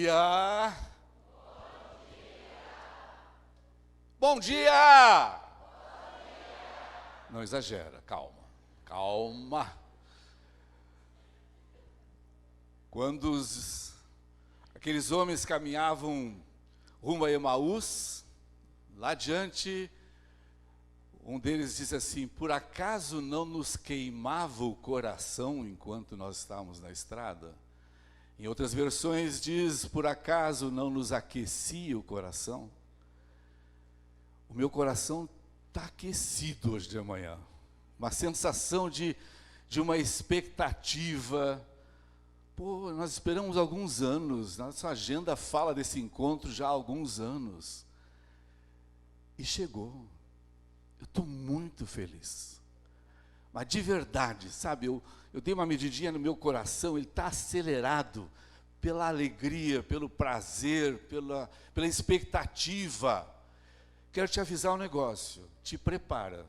dia. Bom dia! Não exagera, calma, calma. Quando aqueles homens caminhavam rumo a Emaús, lá adiante, um deles disse assim: por acaso não nos queimava o coração enquanto nós estávamos na estrada? Em outras versões diz: por acaso não nos aquecia o coração? O meu coração está aquecido hoje de manhã. Uma sensação de uma expectativa. Pô, nós esperamos alguns anos, nossa agenda fala desse encontro já há alguns anos. E chegou. Eu estou muito feliz. Mas de verdade, sabe, eu dei uma medidinha no meu coração, ele está acelerado pela alegria, pelo prazer, pela expectativa. Quero te avisar um negócio, te prepara,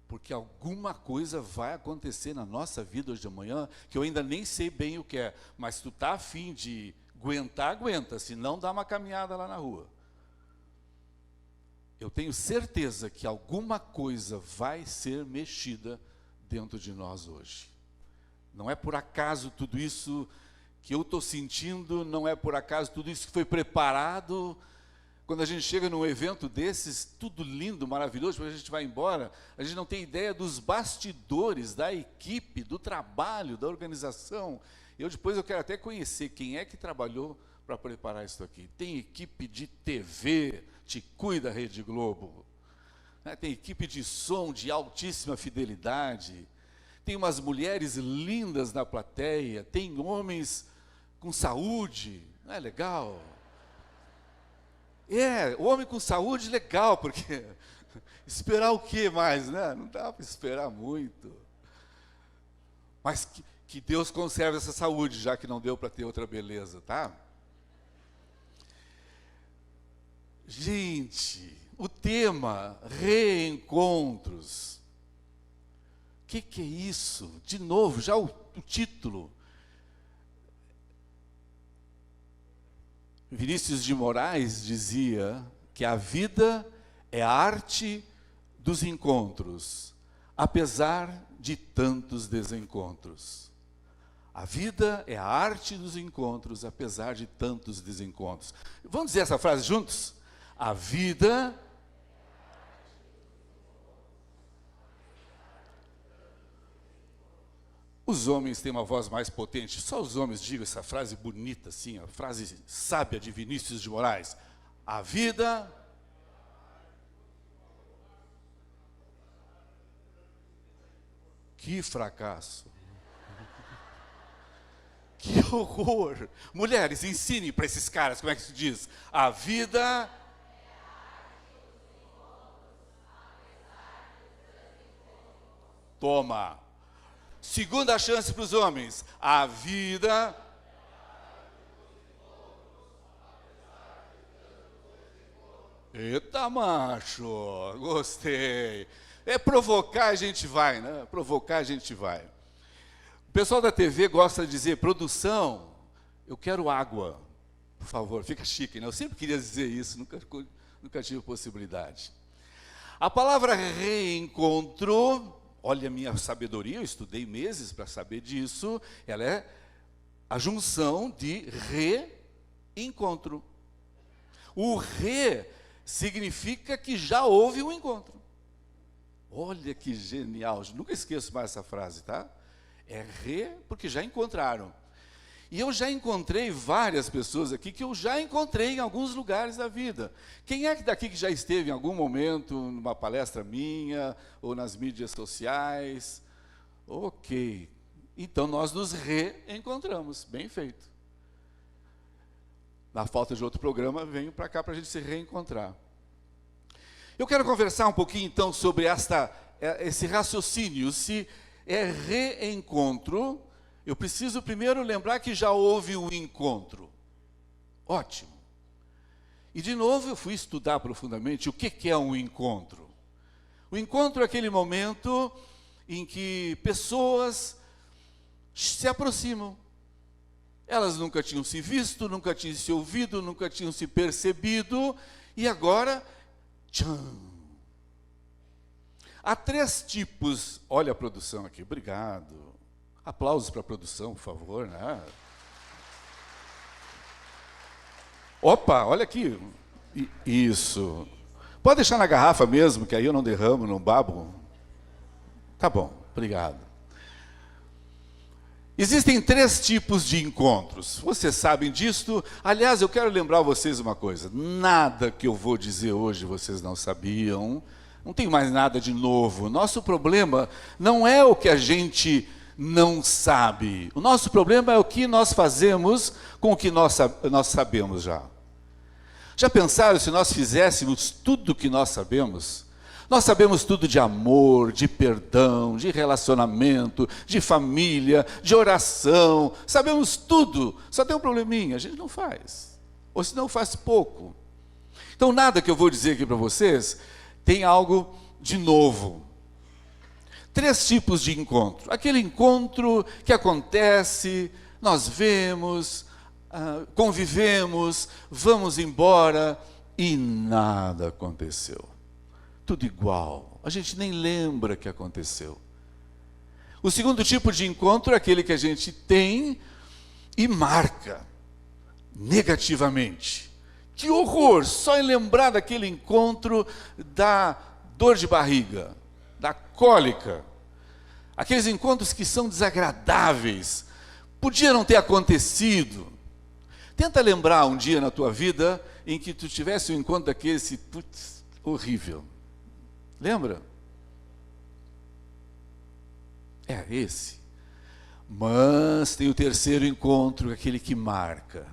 porque alguma coisa vai acontecer na nossa vida hoje de manhã, que eu ainda nem sei bem o que é, mas se tu está a fim de aguentar, aguenta, se não dá uma caminhada lá na rua. Eu tenho certeza que alguma coisa vai ser mexida dentro de nós hoje. Não é por acaso tudo isso que eu estou sentindo, não é por acaso tudo isso que foi preparado. Quando a gente chega num evento desses, tudo lindo, maravilhoso, quando a gente vai embora, a gente não tem ideia dos bastidores, da equipe, do trabalho, da organização. Depois eu quero até conhecer quem é que trabalhou para preparar isso aqui. Tem equipe de TV, te cuida Rede Globo. Tem equipe de som de altíssima fidelidade. Tem umas mulheres lindas na plateia. Tem homens com saúde. Não é legal? O homem com saúde, legal, porque esperar o que mais, né? Não dá para esperar muito. Mas que Deus conserve essa saúde, já que não deu para ter outra beleza, tá? Gente, o tema, reencontros. O que é isso? De novo, já o título. Vinícius de Moraes dizia que a vida é a arte dos encontros, apesar de tantos desencontros. A vida é a arte dos encontros, apesar de tantos desencontros. Vamos dizer essa frase juntos? A vida... Os homens têm uma voz mais potente, só os homens digam essa frase bonita assim, a frase sábia de Vinícius de Moraes. A vida... Que fracasso. Que horror. Mulheres, ensinem para esses caras como é que se diz. A vida... Toma. Segunda chance para os homens. A vida... Eita, macho, gostei. É provocar, a gente vai, né? Provocar, a gente vai. O pessoal da TV gosta de dizer: produção, eu quero água. Por favor, fica chique, né? Eu sempre queria dizer isso, nunca tive possibilidade. A palavra reencontro... Olha a minha sabedoria, eu estudei meses para saber disso. Ela é a junção de reencontro. O re significa que já houve um encontro. Olha que genial, nunca esqueço mais essa frase, tá? É re porque já encontraram. E eu já encontrei várias pessoas aqui que eu já encontrei em alguns lugares da vida. Quem é que daqui que já esteve em algum momento numa palestra minha ou nas mídias sociais? Ok. Então nós nos reencontramos. Bem feito. Na falta de outro programa, venho para cá para a gente se reencontrar. Eu quero conversar um pouquinho então sobre esse raciocínio. Se é reencontro... Eu preciso primeiro lembrar que já houve um encontro. Ótimo. E de novo eu fui estudar profundamente o que é um encontro. O encontro é aquele momento em que pessoas se aproximam. Elas nunca tinham se visto, nunca tinham se ouvido, nunca tinham se percebido, e agora, tchan! Há 3 tipos, olha a produção aqui, obrigado. Aplausos para a produção, por favor, né? Opa, olha aqui. Isso. Pode deixar na garrafa mesmo, que aí eu não derramo, não babo. Tá bom, obrigado. Existem 3 tipos de encontros. Vocês sabem disto. Aliás, eu quero lembrar vocês uma coisa. Nada que eu vou dizer hoje vocês não sabiam. Não tem mais nada de novo. Nosso problema não é o que a gente não sabe. O nosso problema é o que nós fazemos com o que nós sabemos já. Já pensaram se nós fizéssemos tudo o que nós sabemos? Nós sabemos tudo de amor, de perdão, de relacionamento, de família, de oração. Sabemos tudo. Só tem um probleminha, a gente não faz. Ou se não faz pouco. Então nada que eu vou dizer aqui para vocês tem algo de novo. 3 tipos de encontro. Aquele encontro que acontece, nós vemos, convivemos, vamos embora e nada aconteceu. Tudo igual. A gente nem lembra que aconteceu. O segundo tipo de encontro é aquele que a gente tem e marca negativamente. Que horror! Só em lembrar daquele encontro dá dor de barriga, dá cólica. Aqueles encontros que são desagradáveis. Podia não ter acontecido. Tenta lembrar um dia na tua vida em que tu tivesse um encontro daquele, putz, horrível. Lembra? É esse. Mas tem o terceiro encontro, aquele que marca.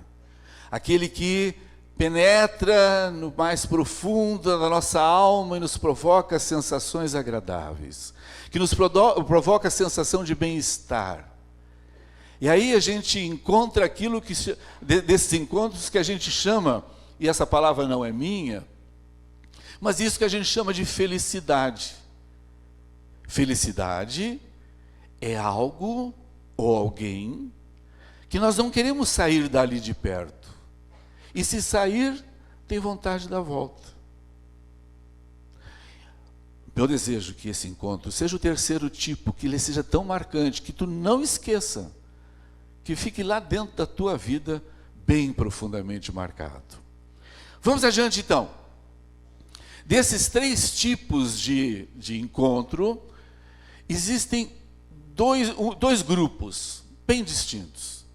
Aquele que penetra no mais profundo da nossa alma e nos provoca sensações agradáveis. Que nos provoca a sensação de bem-estar. E aí a gente encontra aquilo que desses encontros que a gente chama, e essa palavra não é minha, mas isso que a gente chama de felicidade. Felicidade é algo ou alguém que nós não queremos sair dali de perto. E se sair, tem vontade da volta. Meu desejo é que esse encontro seja o terceiro tipo, que ele seja tão marcante, que tu não esqueça, que fique lá dentro da tua vida, bem profundamente marcado. Vamos adiante então. Desses 3 tipos de encontro, existem dois grupos bem distintos.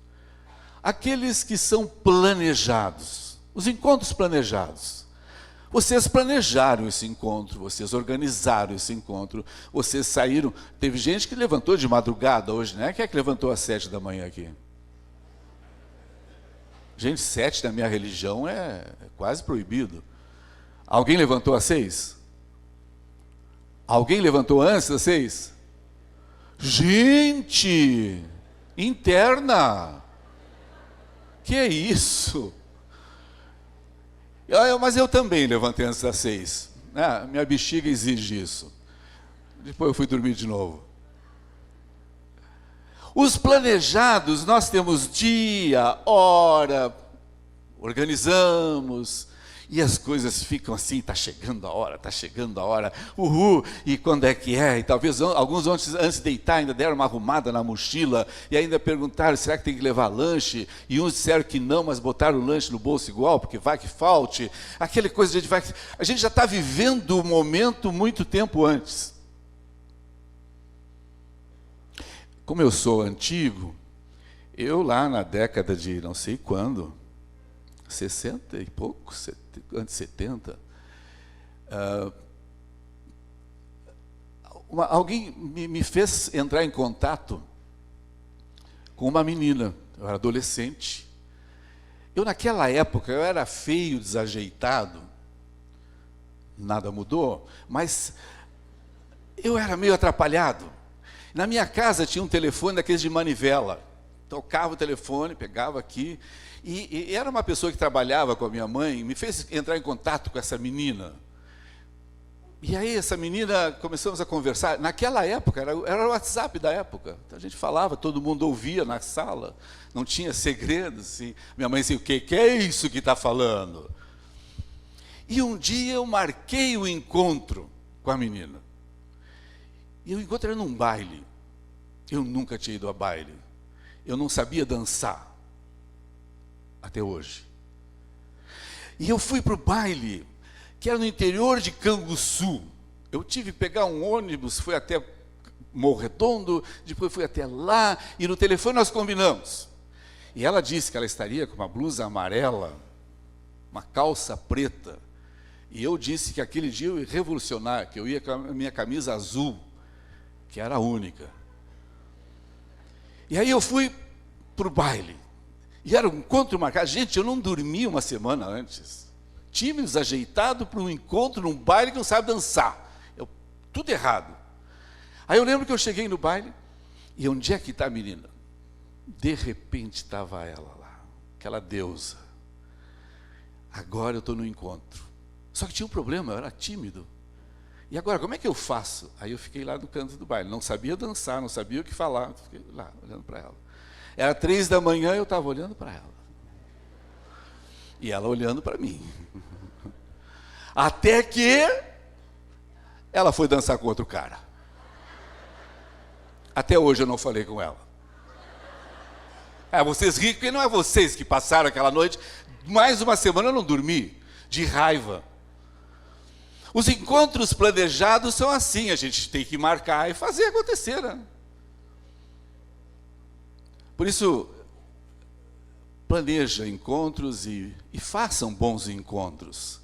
Aqueles que são planejados, os encontros planejados. Vocês planejaram esse encontro, vocês organizaram esse encontro, vocês saíram. Teve gente que levantou de madrugada hoje, né? Quem é que levantou às 7 da manhã aqui? Gente, 7 na minha religião é quase proibido. Alguém levantou às 6? Alguém levantou antes das 6? Gente, interna. Que é isso? Mas eu também levantei antes das 6. Minha bexiga exige isso. Depois eu fui dormir de novo. Os planejados, nós temos dia, hora, organizamos, e as coisas ficam assim, está chegando a hora, uhul, e quando é que é? E talvez alguns antes de deitar ainda deram uma arrumada na mochila, e ainda perguntaram, será que tem que levar lanche? E uns disseram que não, mas botaram o lanche no bolso igual, porque vai que falte. Aquela coisa, a gente já está vivendo o momento muito tempo antes. Como eu sou antigo, eu lá na década de não sei quando, 60 e pouco, antes de 70, alguém me fez entrar em contato com uma menina. Eu era adolescente. Naquela época, eu era feio, desajeitado, nada mudou, mas eu era meio atrapalhado. Na minha casa tinha um telefone daqueles de manivela. Tocava o telefone, pegava aqui, e era uma pessoa que trabalhava com a minha mãe, me fez entrar em contato com essa menina. E aí essa menina, começamos a conversar, naquela época, era o WhatsApp da época, então a gente falava, todo mundo ouvia na sala, não tinha segredos, assim. Minha mãe dizia, o que é isso que está falando? E um dia eu marquei o encontro com a menina, e o encontro era num baile, eu nunca tinha ido a baile, eu não sabia dançar, até hoje. E eu fui para o baile, que era no interior de Canguçu. Eu tive que pegar um ônibus, fui até Morro Redondo, depois fui até lá, e no telefone nós combinamos. E ela disse que ela estaria com uma blusa amarela, uma calça preta, e eu disse que aquele dia eu ia revolucionar, que eu ia com a minha camisa azul, que era a única. E aí eu fui para o baile, e era um encontro marcado. Gente, eu não dormi uma semana antes. Time desajeitado para um encontro num baile que não sabe dançar. Tudo errado. Aí eu lembro que eu cheguei no baile, e onde é que está a menina? De repente estava ela lá, aquela deusa. Agora eu estou no encontro. Só que tinha um problema, eu era tímido. E agora, como é que eu faço? Aí eu fiquei lá no canto do baile, não sabia dançar, não sabia o que falar, fiquei lá, olhando para ela. Era 3 da manhã, eu estava olhando para ela. E ela olhando para mim. Até que ela foi dançar com outro cara. Até hoje eu não falei com ela. Vocês riem porque não é vocês que passaram aquela noite. Mais uma semana eu não dormi, de raiva. Os encontros planejados são assim, a gente tem que marcar e fazer acontecer, né? Por isso, planeja encontros e façam bons encontros.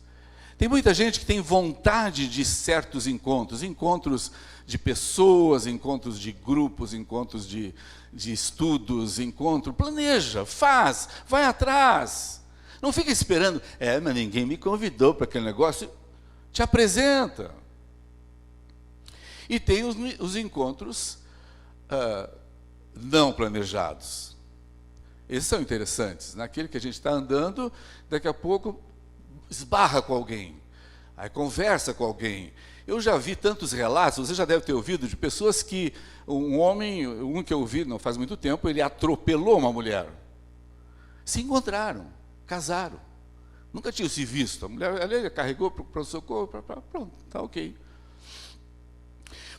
Tem muita gente que tem vontade de certos encontros, encontros de pessoas, encontros de grupos, encontros de estudos, planeja, faz, vai atrás. Não fica esperando, mas ninguém me convidou para aquele negócio. Te apresenta. E tem os encontros não planejados. Esses são interessantes. Naquele que a gente está andando, daqui a pouco esbarra com alguém, aí conversa com alguém. Eu já vi tantos relatos, você já deve ter ouvido, de pessoas que, um homem, um que eu vi não faz muito tempo, ele atropelou uma mulher. Se encontraram, casaram. Nunca tinham se visto. A mulher, ela carregou para o socorro, pronto, está ok.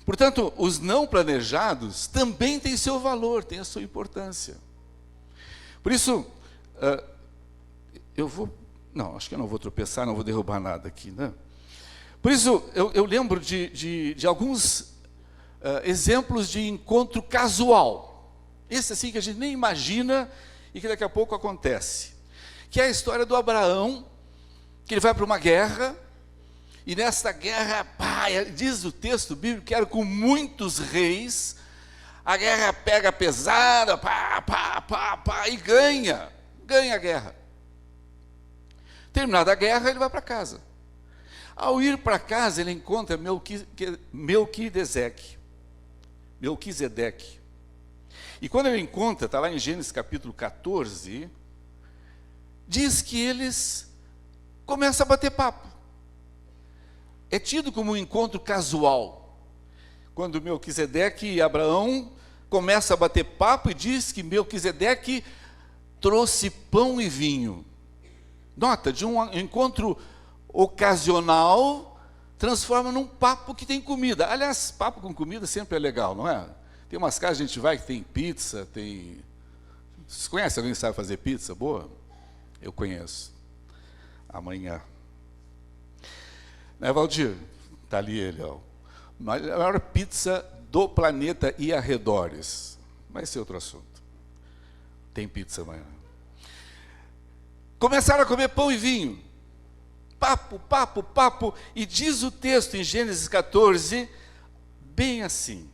Portanto, os não planejados também têm seu valor, têm a sua importância. Por isso, acho que eu não vou tropeçar, não vou derrubar nada aqui, né? Por isso, eu lembro de alguns exemplos de encontro casual. Esse assim que a gente nem imagina e que daqui a pouco acontece. Que é a história do Abraão, que ele vai para uma guerra, e nessa guerra, diz o texto bíblico que era com muitos reis, a guerra pega pesada, e ganha a guerra. Terminada a guerra, ele vai para casa. Ao ir para casa, ele encontra Melquisedeque. E quando ele encontra, está lá em Gênesis capítulo 14, diz que eles começam a bater papo. É tido como um encontro casual. Quando Melquisedeque e Abraão começam a bater papo e diz que Melquisedeque trouxe pão e vinho. Nota, de um encontro ocasional, transforma num papo que tem comida. Aliás, papo com comida sempre é legal, não é? Tem umas casas que a gente vai que tem pizza, tem... Vocês conhecem alguém que sabe fazer pizza boa? Eu conheço. Amanhã. Né, Valdir? Está ali ele, ó. A maior pizza do planeta e arredores. Mas esse é outro assunto. Tem pizza amanhã. Começaram a comer pão e vinho. Papo. E diz o texto em Gênesis 14, bem assim.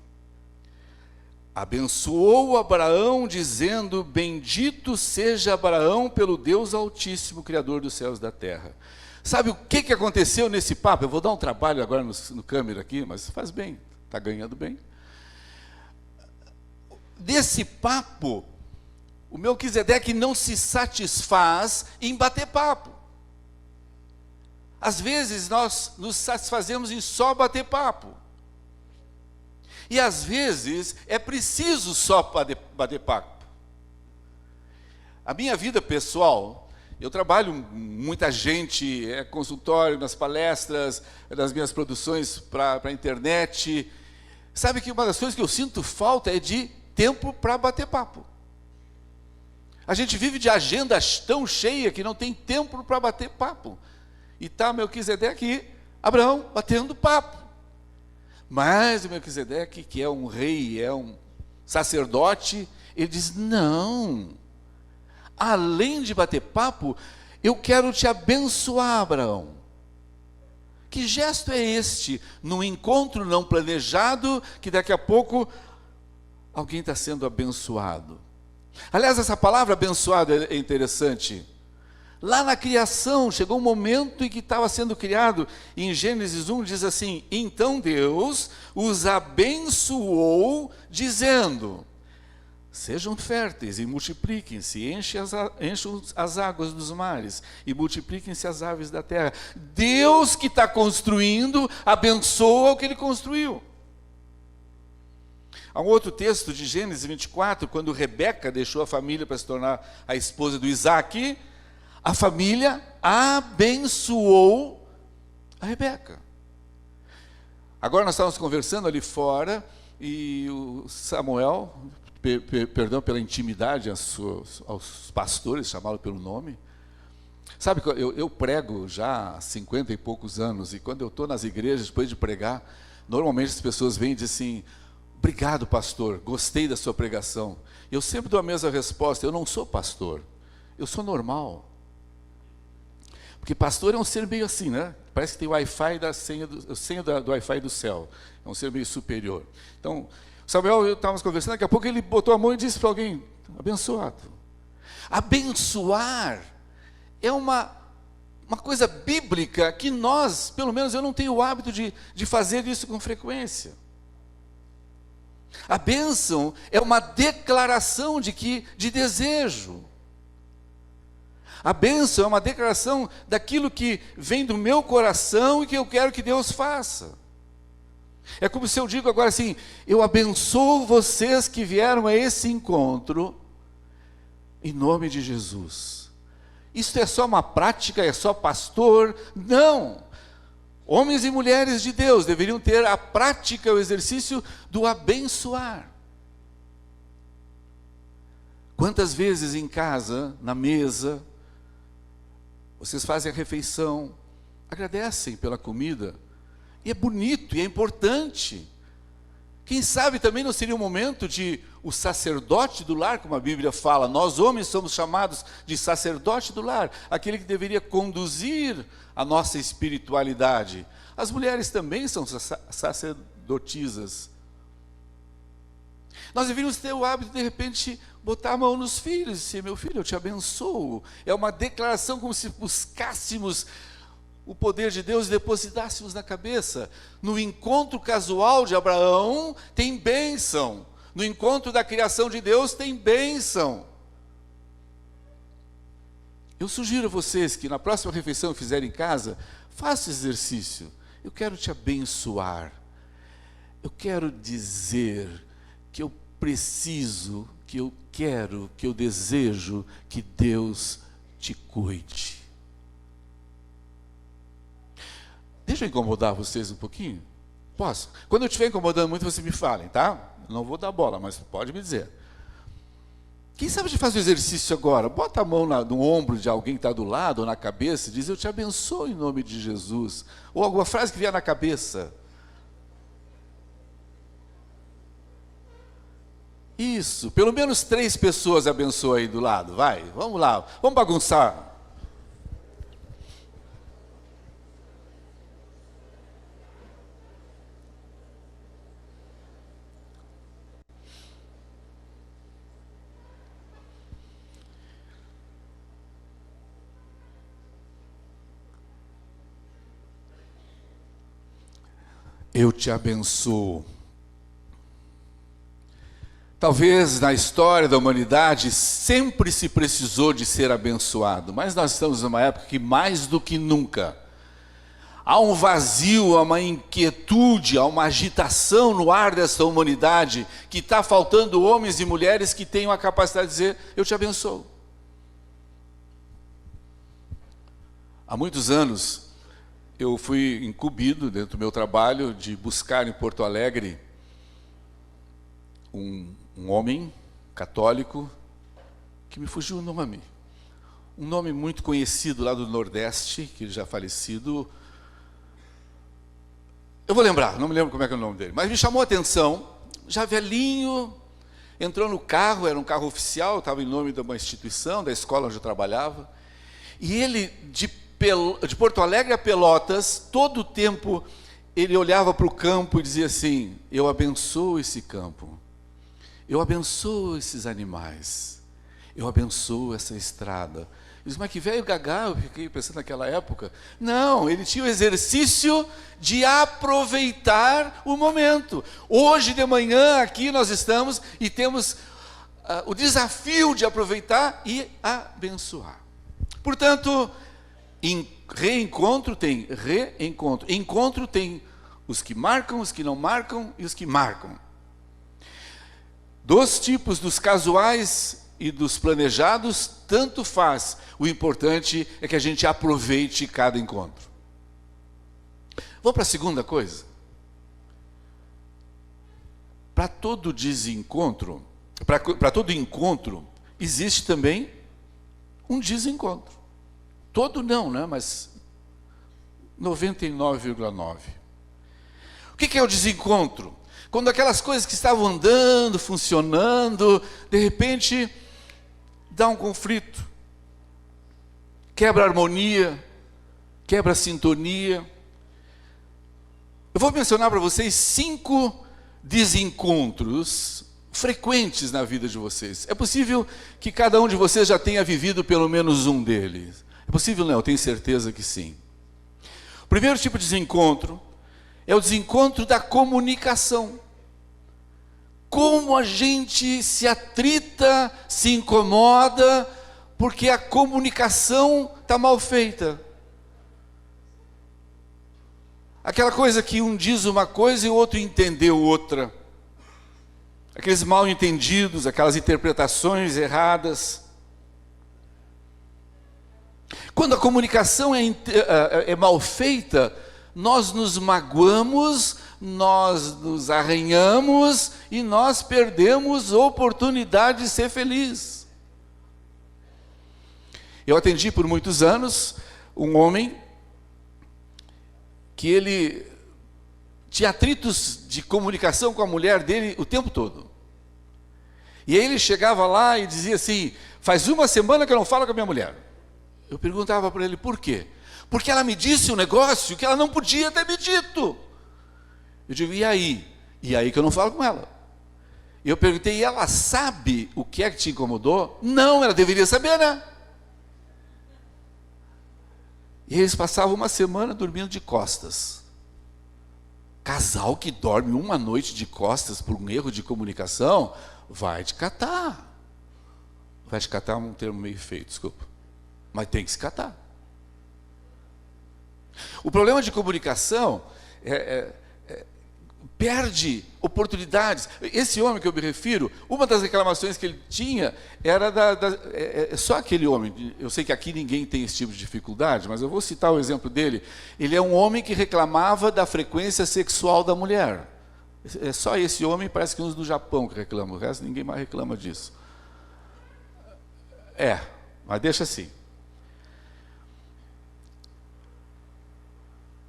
Abençoou Abraão, dizendo, bendito seja Abraão pelo Deus Altíssimo, Criador dos céus e da terra. Sabe o que aconteceu nesse papo? Eu vou dar um trabalho agora no câmera aqui, mas faz bem, está ganhando bem. Desse papo, o Melquisedeque não se satisfaz em bater papo. Às vezes nós nos satisfazemos em só bater papo. E às vezes é preciso só bater papo. A minha vida pessoal, eu trabalho muita gente, consultório, nas palestras, nas minhas produções para a internet. Sabe que uma das coisas que eu sinto falta é de tempo para bater papo. A gente vive de agenda tão cheia que não tem tempo para bater papo. E está Melquisedeque, Abraão, batendo papo. Mas o Melquisedeque, que é um rei, é um sacerdote, ele diz, não, além de bater papo, eu quero te abençoar, Abraão. Que gesto é este, num encontro não planejado, que daqui a pouco alguém está sendo abençoado? Aliás, essa palavra abençoado é interessante. Lá na criação, chegou um momento em que estava sendo criado, e em Gênesis 1 diz assim, então Deus os abençoou, dizendo, sejam férteis e multipliquem-se, encham as águas dos mares, e multipliquem-se as aves da terra. Deus que está construindo, abençoa o que Ele construiu. Há um outro texto de Gênesis 24, quando Rebeca deixou a família para se tornar a esposa do Isaac, a família abençoou a Rebeca. Agora nós estávamos conversando ali fora, e o Samuel, perdão pela intimidade aos pastores, chamá-lo pelo nome. Sabe, eu prego já há 50 e poucos anos, e quando eu estou nas igrejas, depois de pregar, normalmente as pessoas vêm e dizem assim, obrigado pastor, gostei da sua pregação. Eu sempre dou a mesma resposta, eu não sou pastor, eu sou normal. Porque pastor é um ser meio assim, né? Parece que tem Wi-Fi da senha do Wi-Fi do céu. É um ser meio superior. Então, Samuel, eu estávamos conversando, daqui a pouco ele botou a mão e disse para alguém, abençoado. Abençoar é uma coisa bíblica que nós, pelo menos eu não tenho o hábito de fazer isso com frequência. A bênção é uma declaração de desejo. A bênção é uma declaração daquilo que vem do meu coração e que eu quero que Deus faça. É como se eu digo agora assim, eu abençoo vocês que vieram a esse encontro, em nome de Jesus. Isso é só uma prática, é só pastor? Não! Homens e mulheres de Deus deveriam ter a prática, o exercício do abençoar. Quantas vezes em casa, na mesa, vocês fazem a refeição, agradecem pela comida, e é bonito, e é importante. Quem sabe também não seria um momento de o sacerdote do lar, como a Bíblia fala, nós homens somos chamados de sacerdote do lar, aquele que deveria conduzir a nossa espiritualidade. As mulheres também são sacerdotisas. Nós deveríamos ter o hábito de repente botar a mão nos filhos e dizer, meu filho, eu te abençoo. É uma declaração como se buscássemos o poder de Deus e depositássemos na cabeça. No encontro casual de Abraão tem bênção. No encontro da criação de Deus tem bênção. Eu sugiro a vocês que na próxima refeição que fizerem em casa, faça esse exercício. Eu quero te abençoar. Eu quero dizer que eu preciso, que eu quero, que eu desejo que Deus te cuide. Deixa eu incomodar vocês um pouquinho? Posso? Quando eu estiver incomodando muito, vocês me falem, tá? Não vou dar bola, mas pode me dizer. Quem sabe de fazer o exercício agora? Bota a mão no ombro de alguém que está do lado, ou na cabeça, e diz, eu te abençoo em nome de Jesus. Ou alguma frase que vier na cabeça. Isso, pelo menos 3 pessoas abençoa aí do lado, vai, vamos lá, vamos bagunçar. Eu te abençoo. Talvez na história da humanidade sempre se precisou de ser abençoado, mas nós estamos numa época que mais do que nunca Há um vazio, há uma inquietude, há uma agitação no ar dessa humanidade, que está faltando homens e mulheres que tenham a capacidade de dizer: eu te abençoo. Há muitos anos, eu fui incumbido, dentro do meu trabalho, de buscar em Porto Alegre um homem católico, que me fugiu o nome. Um nome muito conhecido lá do Nordeste, que já falecido. Eu vou lembrar, não me lembro como é que é o nome dele, mas me chamou a atenção, já velhinho, entrou no carro, era um carro oficial, estava em nome de uma instituição, da escola onde eu trabalhava, e ele, de Porto Alegre a Pelotas, todo o tempo, ele olhava para o campo e dizia assim: eu abençoo esse campo, eu abençoo esses animais, eu abençoo essa estrada. Eu disse: mas que velho gagá, eu fiquei pensando naquela época. Não, ele tinha o exercício de aproveitar o momento. Hoje de manhã aqui nós estamos e temos o desafio de aproveitar e abençoar. Portanto, em reencontro tem reencontro. Encontro tem os que marcam, os que não marcam e os que marcam. Dos tipos dos casuais e dos planejados, tanto faz. O importante é que a gente aproveite cada encontro. Vamos para a segunda coisa. Para todo desencontro, para todo encontro, existe também um desencontro. Todo não, né? Mas 99,9. O que é o desencontro? Quando aquelas coisas que estavam andando, funcionando, de repente dá um conflito, quebra a harmonia, quebra a sintonia. Eu vou mencionar para vocês 5 desencontros frequentes na vida de vocês. É possível que cada um de vocês já tenha vivido pelo menos um deles. É possível? Não, eu tenho certeza que sim. O primeiro tipo de desencontro é o desencontro da comunicação. Como a gente se atrita, se incomoda, porque a comunicação está mal feita. Aquela coisa que um diz uma coisa e o outro entendeu outra. Aqueles mal entendidos, aquelas interpretações erradas. Quando a comunicação é mal feita, nós nos magoamos, nós nos arranhamos e nós perdemos a oportunidade de ser feliz. Eu atendi por muitos anos um homem que ele tinha atritos de comunicação com a mulher dele o tempo todo. E aí ele chegava lá e dizia assim: faz uma semana que eu não falo com a minha mulher. Eu perguntava para ele: por quê? Porque ela me disse um negócio que ela não podia ter me dito. Eu digo: e aí? E aí que eu não falo com ela. E eu perguntei: e ela sabe o que é que te incomodou? Não, ela deveria saber, né? E eles passavam uma semana dormindo de costas. Casal que dorme uma noite de costas por um erro de comunicação, vai te catar. Vai te catar é um termo meio feio, desculpa. Mas tem que se catar. O problema de comunicação perde oportunidades. Esse homem que eu me refiro, uma das reclamações que ele tinha era só aquele homem. Eu sei que aqui ninguém tem esse tipo de dificuldade, mas eu vou citar o exemplo dele. Ele é um homem que reclamava da frequência sexual da mulher. É só esse homem, parece que uns do Japão que reclamam, o resto ninguém mais reclama disso. Mas deixa assim.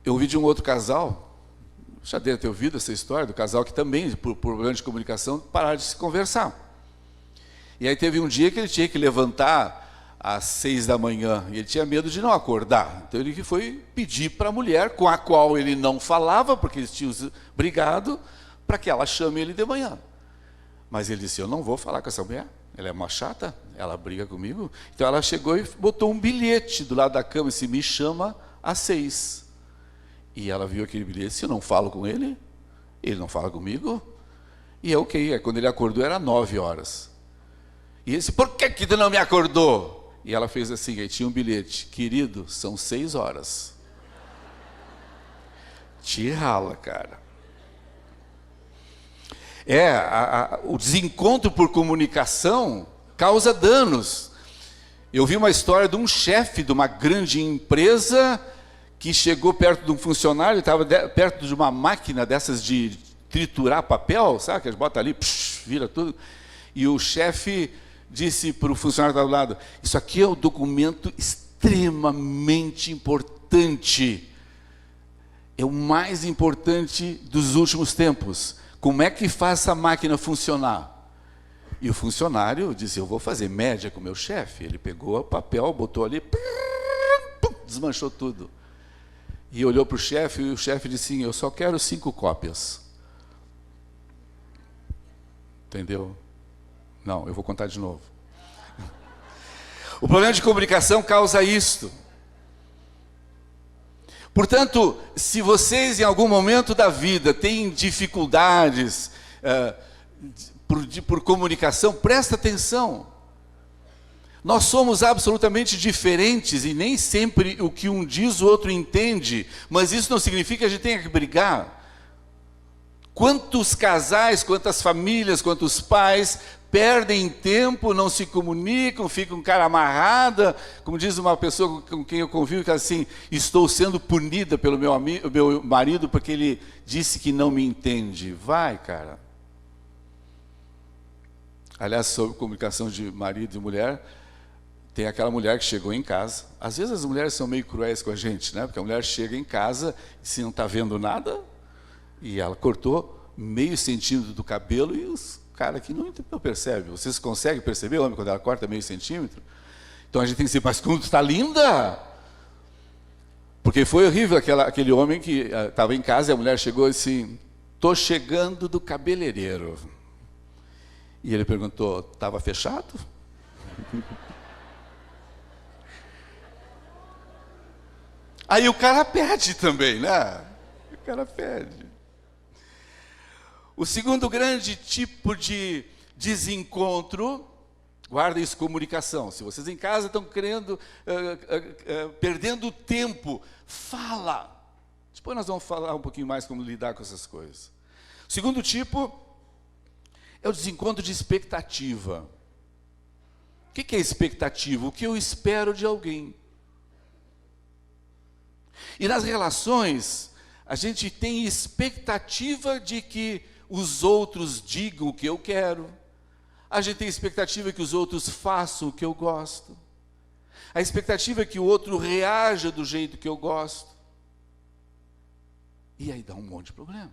Eu ouvi de um outro casal, já deve ter ouvido essa história, do casal que também, por problema de comunicação, pararam de se conversar. E aí teve um dia que ele tinha que levantar às 6 da manhã, e ele tinha medo de não acordar. Então ele foi pedir para a mulher, com a qual ele não falava, porque eles tinham brigado, para que ela chame ele de manhã. Mas ele disse: eu não vou falar com essa mulher, ela é uma chata, ela briga comigo. Então ela chegou e botou um bilhete do lado da cama, e disse: me chama às 6. E ela viu aquele bilhete: se eu não falo com ele, ele não fala comigo. E é ok, quando ele acordou era 9 horas. E ele disse: por que tu não me acordou? E ela fez assim, aí tinha um bilhete: querido, são 6 horas. te rala, cara. O desencontro por comunicação causa danos. Eu vi uma história de um chefe de uma grande empresa que chegou perto de um funcionário, estava perto de uma máquina dessas de triturar papel, sabe? Que eles botam ali, vira tudo. E o chefe disse para o funcionário que estava do lado: isso aqui é um documento extremamente importante. É o mais importante dos últimos tempos. Como é que faz essa máquina funcionar? E o funcionário disse: eu vou fazer média com o meu chefe. Ele pegou o papel, botou ali, desmanchou tudo. E olhou para o chefe, e o chefe disse assim: eu só quero 5 cópias. Entendeu? Não, eu vou contar de novo. O problema de comunicação causa isto. Portanto, se vocês em algum momento da vida têm dificuldades por comunicação, presta atenção. Nós somos absolutamente diferentes e nem sempre o que um diz o outro entende, mas isso não significa que a gente tenha que brigar. Quantos casais, quantas famílias, quantos pais perdem tempo, não se comunicam, ficam cara amarrada, como diz uma pessoa com quem eu convivo, que assim: estou sendo punida pelo meu marido porque ele disse que não me entende. Vai, cara. Aliás, sobre comunicação de marido e mulher, tem aquela mulher que chegou em casa. Às vezes as mulheres são meio cruéis com a gente, né? Porque a mulher chega em casa e se não está vendo nada, e ela cortou meio centímetro do cabelo e os caras aqui não percebem. Vocês conseguem perceber, homem, quando ela corta meio centímetro? Então a gente tem que dizer: mas como tu está linda! Porque foi horrível aquele homem que estava em casa e a mulher chegou assim: estou chegando do cabeleireiro. E ele perguntou: estava fechado? Aí o cara pede também, né? O cara pede. O segundo grande tipo de desencontro, guarda isso, comunicação. Se vocês em casa estão perdendo tempo, fala. Depois nós vamos falar um pouquinho mais como lidar com essas coisas. O segundo tipo é o desencontro de expectativa. O que é expectativa? O que eu espero de alguém. E nas relações, a gente tem expectativa de que os outros digam o que eu quero. A gente tem expectativa que os outros façam o que eu gosto. A expectativa é que o outro reaja do jeito que eu gosto. E aí dá um monte de problema.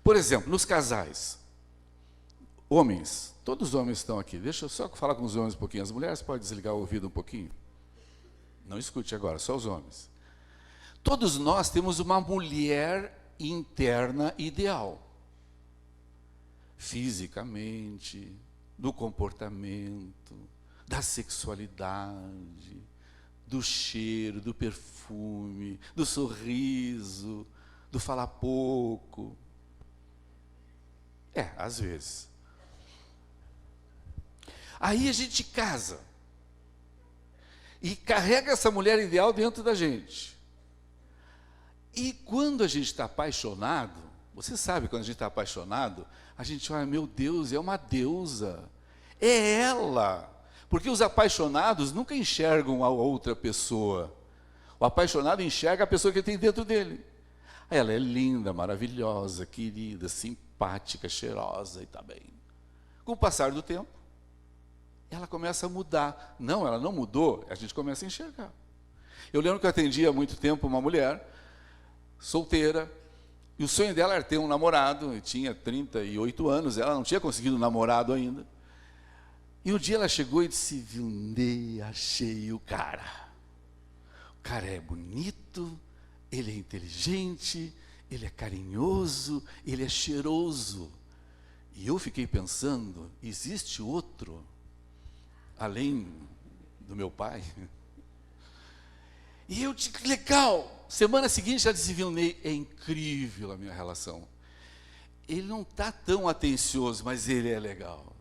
Por exemplo, nos casais. Homens, todos os homens estão aqui. Deixa eu só falar com os homens um pouquinho. As mulheres podem desligar o ouvido um pouquinho? Não escute agora, só os homens. Todos nós temos uma mulher interna ideal. Fisicamente, do comportamento, da sexualidade, do cheiro, do perfume, do sorriso, do falar pouco. Às vezes. Aí a gente casa e carrega essa mulher ideal dentro da gente. E quando a gente está apaixonado, você sabe, quando a gente está apaixonado, a gente olha: meu Deus, é uma deusa, é ela. Porque os apaixonados nunca enxergam a outra pessoa. O apaixonado enxerga a pessoa que tem dentro dele. Ela é linda, maravilhosa, querida, simpática, cheirosa e está bem. Com o passar do tempo, ela começa a mudar. Não, ela não mudou, a gente começa a enxergar. Eu lembro que eu atendi há muito tempo uma mulher solteira, e o sonho dela era ter um namorado, e tinha 38 anos, ela não tinha conseguido um namorado ainda. E um dia ela chegou e disse: Vilney, achei o cara. O cara é bonito, ele é inteligente, ele é carinhoso, ele é cheiroso. E eu fiquei pensando: existe outro, além do meu pai? E eu disse: que legal. Semana seguinte ela disse: Vilney, é incrível a minha relação. Ele não está tão atencioso, mas ele é legal.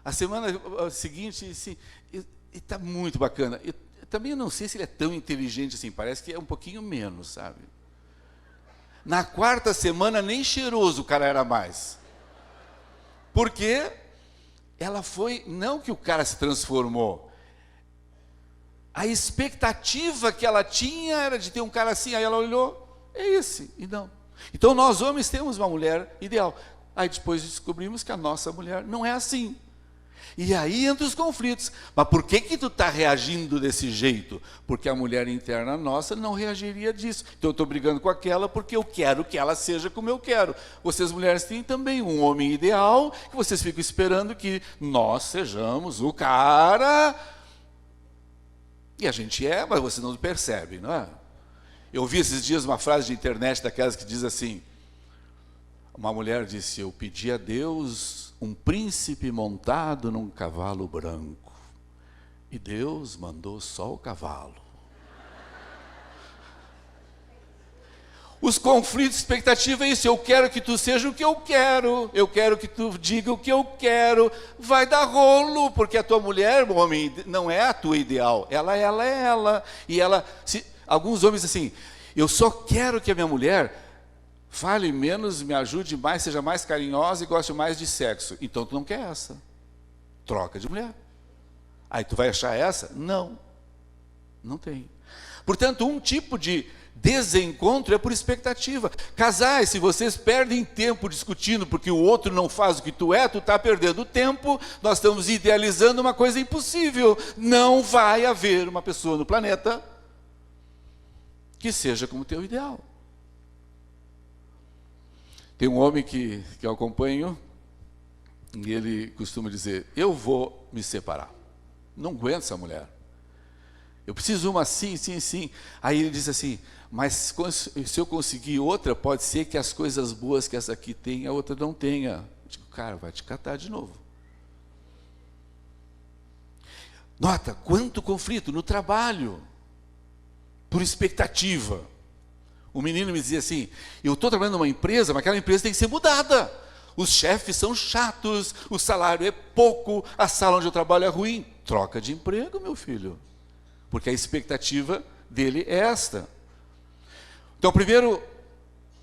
A semana seguinte disse: está muito bacana. também eu não sei se ele é tão inteligente assim, parece que é um pouquinho menos, sabe? Na quarta semana, nem cheiroso o cara era mais. Porque ela foi, não que o cara se transformou, a expectativa que ela tinha era de ter um cara assim, aí ela olhou, é esse, e não. Então nós homens temos uma mulher ideal. Aí depois descobrimos que a nossa mulher não é assim. E aí entra os conflitos. Mas por que tu está reagindo desse jeito? Porque a mulher interna nossa não reagiria disso. Então eu estou brigando com aquela porque eu quero que ela seja como eu quero. Vocês mulheres têm também um homem ideal, que vocês ficam esperando que nós sejamos o cara. E a gente é, mas você não percebe, não é? Eu vi esses dias uma frase de internet daquelas que diz assim, uma mulher disse, eu pedi a Deus um príncipe montado num cavalo branco. E Deus mandou só o cavalo. Os conflitos de expectativa é isso. Eu quero que tu seja o que eu quero que tu diga o que eu quero. Vai dar rolo, porque a tua mulher, homem, não é a tua ideal. Ela é ela. E ela, alguns homens assim, eu só quero que a minha mulher fale menos, me ajude mais, seja mais carinhosa e goste mais de sexo. Então tu não quer essa. Troca de mulher. Aí tu vai achar essa? Não. Não tem. Portanto, um tipo de desencontro é por expectativa. Casais, se vocês perdem tempo discutindo porque o outro não faz o que tu está perdendo tempo, nós estamos idealizando uma coisa impossível. Não vai haver uma pessoa no planeta que seja como o teu ideal. Tem um homem que eu acompanho, e ele costuma dizer, eu vou me separar. Não aguento essa mulher. Eu preciso uma assim, sim, sim. Aí ele diz assim, mas se eu conseguir outra, pode ser que as coisas boas que essa aqui tem, a outra não tenha. Eu digo, cara, vai te catar de novo. Nota, quanto conflito no trabalho, por expectativa. O menino me dizia assim, eu estou trabalhando numa empresa, mas aquela empresa tem que ser mudada. Os chefes são chatos, o salário é pouco, a sala onde eu trabalho é ruim. Troca de emprego, meu filho. Porque a expectativa dele é esta. Então, o primeiro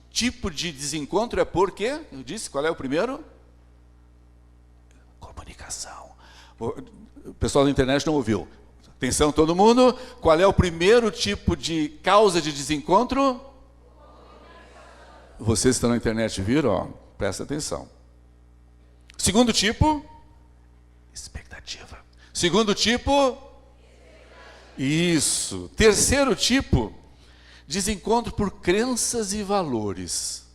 tipo de desencontro é por quê? Eu disse, qual é o primeiro? Comunicação. O pessoal da internet não ouviu. Atenção todo mundo, qual é o primeiro tipo de causa de desencontro? Vocês que estão na internet viram? Ó, presta atenção. Segundo tipo, expectativa. Segundo tipo, isso. Terceiro tipo, desencontro por crenças e valores.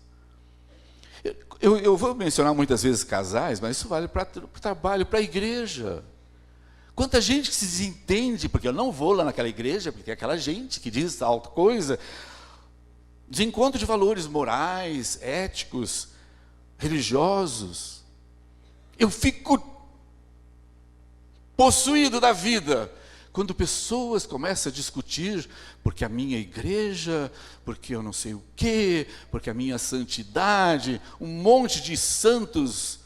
Eu vou mencionar muitas vezes casais, mas isso vale para o trabalho, para a igreja. Quanta gente que se desentende, porque eu não vou lá naquela igreja, porque é aquela gente que diz tal coisa. Desencontro de valores morais, éticos, religiosos. Eu fico possuído da vida quando pessoas começam a discutir porque a minha igreja, porque eu não sei o quê, porque a minha santidade, um monte de santos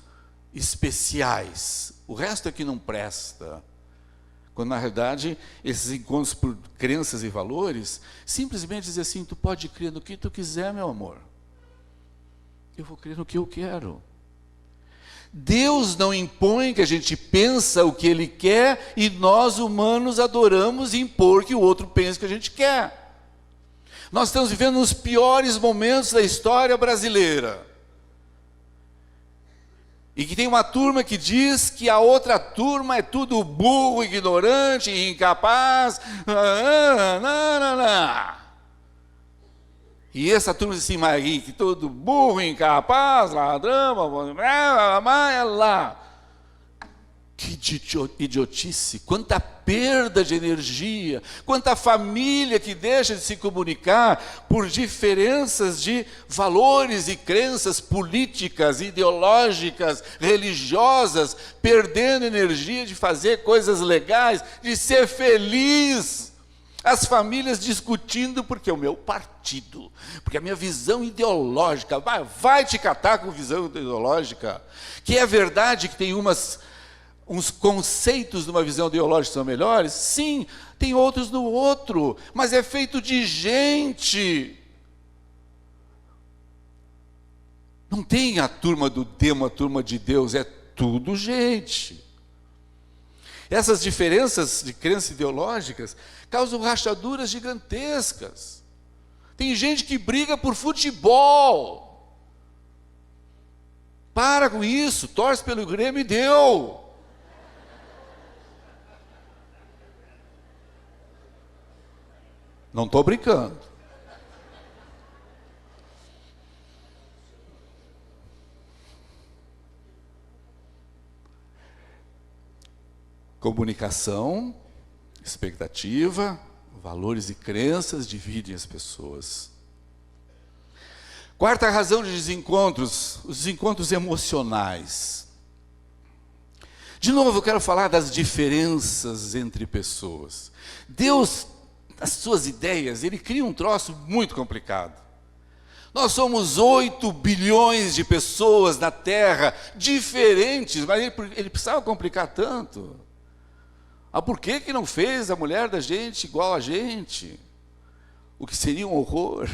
especiais. O resto é que não presta. Quando, na realidade, esses encontros por crenças e valores, simplesmente dizer assim, tu pode crer no que tu quiser, meu amor. Eu vou crer no que eu quero. Deus não impõe que a gente pensa o que Ele quer e nós, humanos, adoramos impor que o outro pense o que a gente quer. Nós estamos vivendo os piores momentos da história brasileira. E que tem uma turma que diz que a outra turma é tudo burro, ignorante, incapaz. E essa turma diz assim, mas que todo burro, incapaz, ladrão, é lá. Que idiotice, quanta perda de energia, quanta família que deixa de se comunicar por diferenças de valores e crenças políticas, ideológicas, religiosas, perdendo energia de fazer coisas legais, de ser feliz. As famílias discutindo porque é o meu partido, porque a minha visão ideológica, vai te catar com visão ideológica, que é verdade que tem uns conceitos de uma visão ideológica são melhores, sim, tem outros no outro, mas é feito de gente. Não tem a turma do demo, a turma de Deus, é tudo gente. Essas diferenças de crenças ideológicas causam rachaduras gigantescas. Tem gente que briga por futebol. Para com isso, torce pelo Grêmio e deu. Não estou brincando. Comunicação, expectativa, valores e crenças dividem as pessoas. Quarta razão de desencontros, os desencontros emocionais. De novo, eu quero falar das diferenças entre pessoas. Deus, nas suas ideias, Ele cria um troço muito complicado. Nós somos 8 bilhões de pessoas na Terra, diferentes, mas Ele precisava complicar tanto. Ah, por que não fez a mulher da gente igual a gente? O que seria um horror.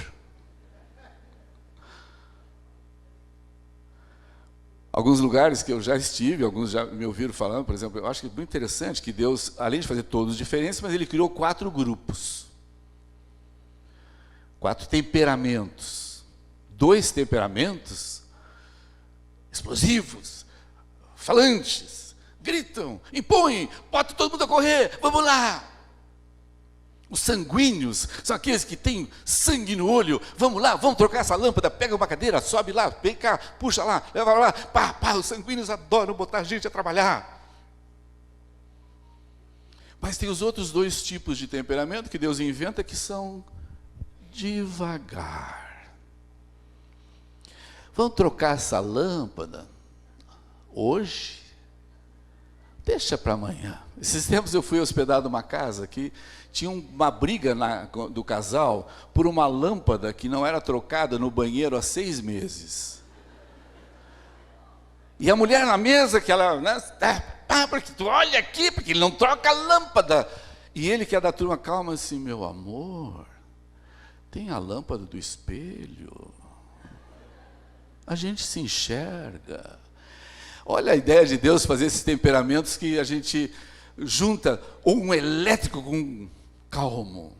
Alguns lugares que eu já estive, alguns já me ouviram falando, por exemplo, eu acho que é muito interessante que Deus, além de fazer todos diferentes, mas Ele criou 4 grupos. 4 temperamentos. 2 temperamentos explosivos, falantes, gritam, impõem, bota todo mundo a correr, vamos lá. Os sanguíneos são aqueles que têm sangue no olho. Vamos lá, vamos trocar essa lâmpada, pega uma cadeira, sobe lá, vem cá, puxa lá, leva lá, pá, pá. Os sanguíneos adoram botar a gente a trabalhar. Mas tem os outros 2 tipos de temperamento que Deus inventa que são devagar. Vamos trocar essa lâmpada hoje? Deixa para amanhã. Esses tempos eu fui hospedado numa casa que tinha uma briga do casal por uma lâmpada que não era trocada no banheiro há 6 meses. E a mulher na mesa, que ela, né, porque tu olha aqui, porque ele não troca a lâmpada. E ele, que é da turma, calma assim, meu amor, tem a lâmpada do espelho. A gente se enxerga. Olha a ideia de Deus fazer esses temperamentos que a gente junta um elétrico com um calmo.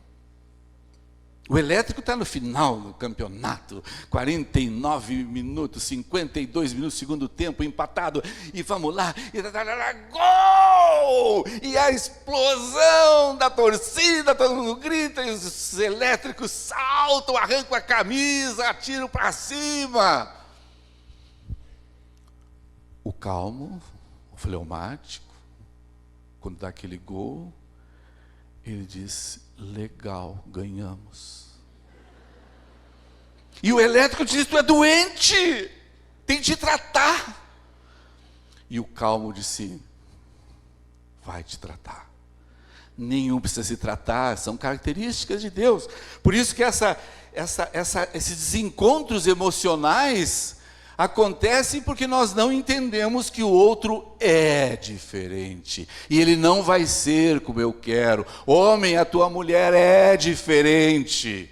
O elétrico está no final do campeonato, 49 minutos, 52 minutos, segundo tempo, empatado, e vamos lá, e gol! E a explosão da torcida, todo mundo grita, e os elétricos saltam, arrancam a camisa, atiram para cima. O calmo, o fleumático, quando dá aquele gol, ele diz, legal, ganhamos. E o elétrico diz, tu é doente, tem que te tratar. E o calmo disse, vai te tratar. Nenhum precisa se tratar, são características de Deus. Por isso que esses desencontros emocionais acontecem porque nós não entendemos que o outro é diferente. E ele não vai ser como eu quero. Homem, a tua mulher é diferente.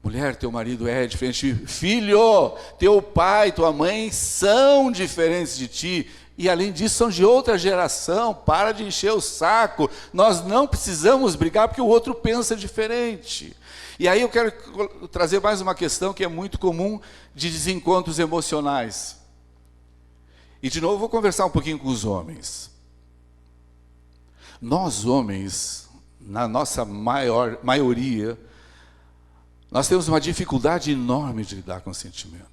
Mulher, teu marido é diferente. Filho, teu pai, tua mãe são diferentes de ti. E além disso, são de outra geração. Para de encher o saco. Nós não precisamos brigar porque o outro pensa diferente. E aí eu quero trazer mais uma questão que é muito comum de desencontros emocionais. E de novo vou conversar um pouquinho com os homens. Nós homens, na nossa maioria, nós temos uma dificuldade enorme de lidar com o sentimento.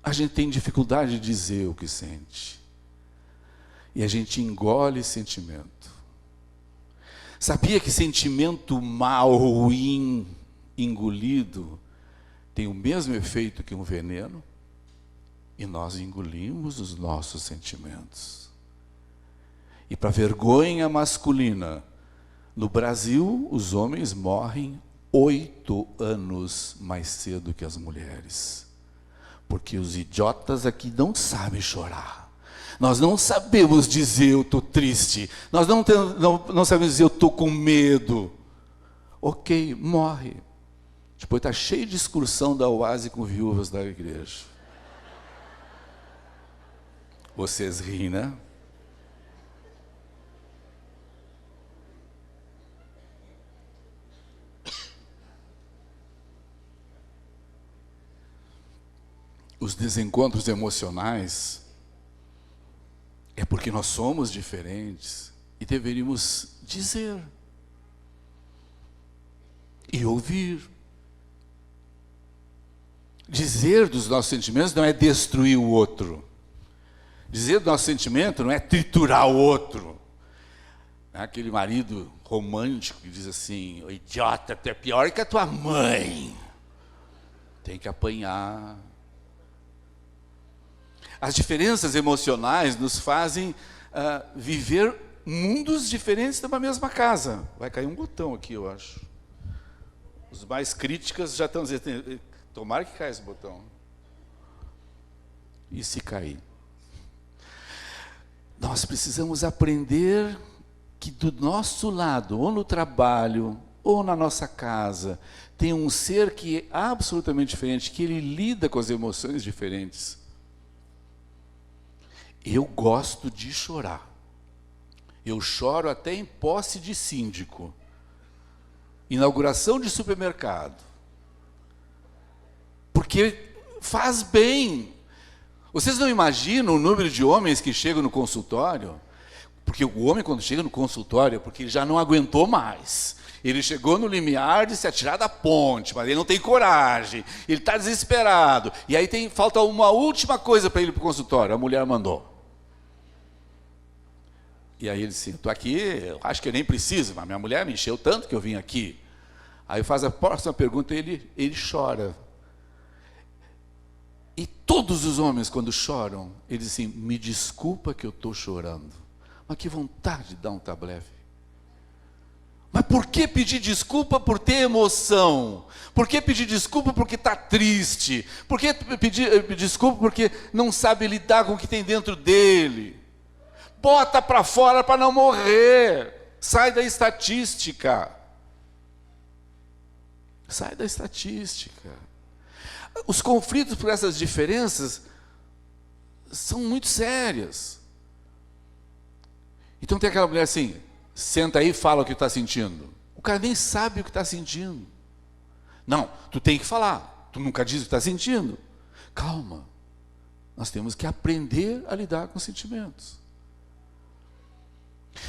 A gente tem dificuldade de dizer o que sente. E a gente engole sentimento. Sabia que sentimento mal, ruim, engolido, tem o mesmo efeito que um veneno? E nós engolimos os nossos sentimentos. E para vergonha masculina, no Brasil, os homens morrem 8 anos mais cedo que as mulheres. Porque os idiotas aqui não sabem chorar. Nós não sabemos dizer eu estou triste. Nós não sabemos dizer eu estou com medo. Ok, morre. Depois está cheio de excursão da Oase com viúvas da igreja. Vocês riem, né? Os desencontros emocionais é porque nós somos diferentes e deveríamos dizer e ouvir. Dizer dos nossos sentimentos não é destruir o outro. Dizer do nosso sentimento não é triturar o outro. Aquele marido romântico que diz assim: "Ô idiota, tu é pior que a tua mãe." Tem que apanhar. As diferenças emocionais nos fazem viver mundos diferentes numa mesma casa. Vai cair um botão aqui, eu acho. Os mais críticas já estão dizendo: tomara que caia esse botão. E se cair? Nós precisamos aprender que do nosso lado, ou no trabalho, ou na nossa casa, tem um ser que é absolutamente diferente, que ele lida com as emoções diferentes. Eu gosto de chorar. Eu choro até em posse de síndico. Inauguração de supermercado. Porque faz bem. Vocês não imaginam o número de homens que chegam no consultório? Porque o homem, quando chega no consultório, é porque ele já não aguentou mais. Ele chegou no limiar de se atirar da ponte, mas ele não tem coragem. Ele está desesperado. E aí falta uma última coisa para ele ir para o consultório. A mulher mandou. E aí ele disse: estou aqui, eu acho que eu nem preciso, mas minha mulher me encheu tanto que eu vim aqui. Aí faz a próxima pergunta e ele chora. E todos os homens, quando choram, eles dizem: me desculpa que eu estou chorando. Mas que vontade de dar um tablete. Mas por que pedir desculpa por ter emoção? Por que pedir desculpa porque está triste? Por que pedir desculpa porque não sabe lidar com o que tem dentro dele? Bota para fora para não morrer. Sai da estatística. Sai da estatística. Os conflitos por essas diferenças são muito sérias. Então tem aquela mulher assim: senta aí e fala o que está sentindo. O cara nem sabe o que está sentindo. Não, tu tem que falar. Tu nunca diz o que está sentindo. Calma. Nós temos que aprender a lidar com sentimentos.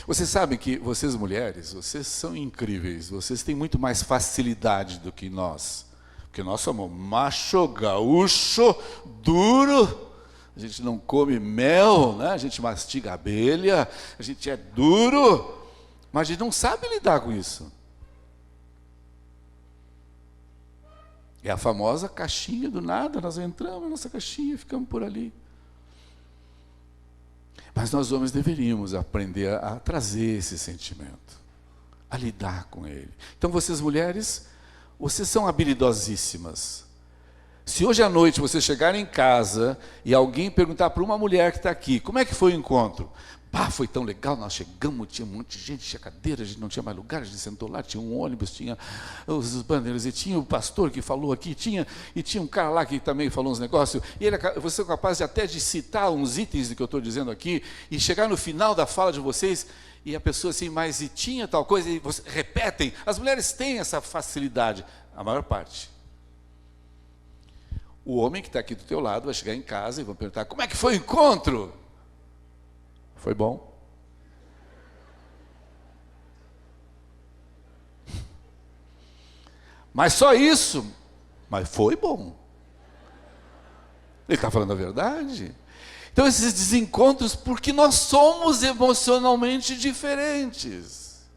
Vocês sabem que vocês mulheres, vocês são incríveis. Vocês têm muito mais facilidade do que nós. Porque nós somos macho, gaúcho, duro. A gente não come mel, né? A gente mastiga abelha. A gente é duro. Mas a gente não sabe lidar com isso. É a famosa caixinha do nada. Nós entramos na nossa caixinha e ficamos por ali. Mas nós homens deveríamos aprender a trazer esse sentimento, a lidar com ele. Então vocês mulheres, vocês são habilidosíssimas. Se hoje à noite vocês chegarem em casa e alguém perguntar para uma mulher que está aqui: como é que foi o encontro? Pá, foi tão legal, nós chegamos, tinha um monte de gente, tinha cadeira, a gente não tinha mais lugar, a gente sentou lá, tinha um ônibus, tinha os bandeiros, e tinha o pastor que falou aqui, tinha um cara lá que também falou uns negócios, e você é capaz até de citar uns itens do que eu estou dizendo aqui, e chegar no final da fala de vocês, e a pessoa assim: mas e tinha tal coisa, e vocês repetem. As mulheres têm essa facilidade, a maior parte. O homem que está aqui do teu lado vai chegar em casa e vai perguntar: como é que foi o encontro? Foi bom? Mas só isso? Mas foi bom. Ele está falando a verdade. Então esses desencontros, porque nós somos emocionalmente diferentes.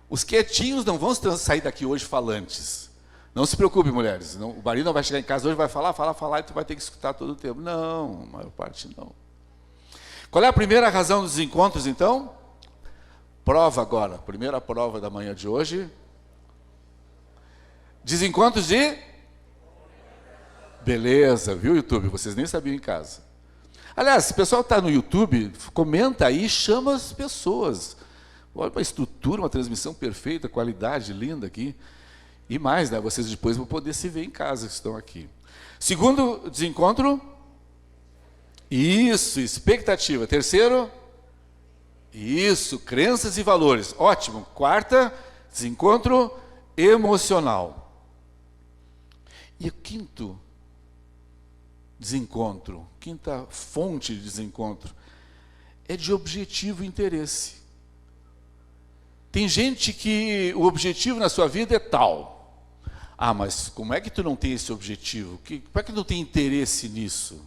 Os quietinhos não vão sair daqui hoje falantes. Não se preocupe, mulheres. Não, o marido não vai chegar em casa hoje e vai falar, e tu vai ter que escutar todo o tempo. Não, a maior parte não. Qual é a primeira razão dos encontros, então? Prova agora. Primeira prova da manhã de hoje. Desencontros de... Beleza, viu, YouTube? Vocês nem sabiam em casa. Aliás, se o pessoal está no YouTube, comenta aí, chama as pessoas. Olha uma estrutura, uma transmissão perfeita, qualidade linda aqui. E mais, né? Vocês depois vão poder se ver em casa que estão aqui. Segundo desencontro, isso, expectativa. Terceiro, isso, crenças e valores. Ótimo. Quarta, desencontro emocional. E o quinto desencontro, quinta fonte de desencontro, é de objetivo e interesse. Tem gente que o objetivo na sua vida é tal. Ah, mas como é que tu não tem esse objetivo? Como é que não tem interesse nisso?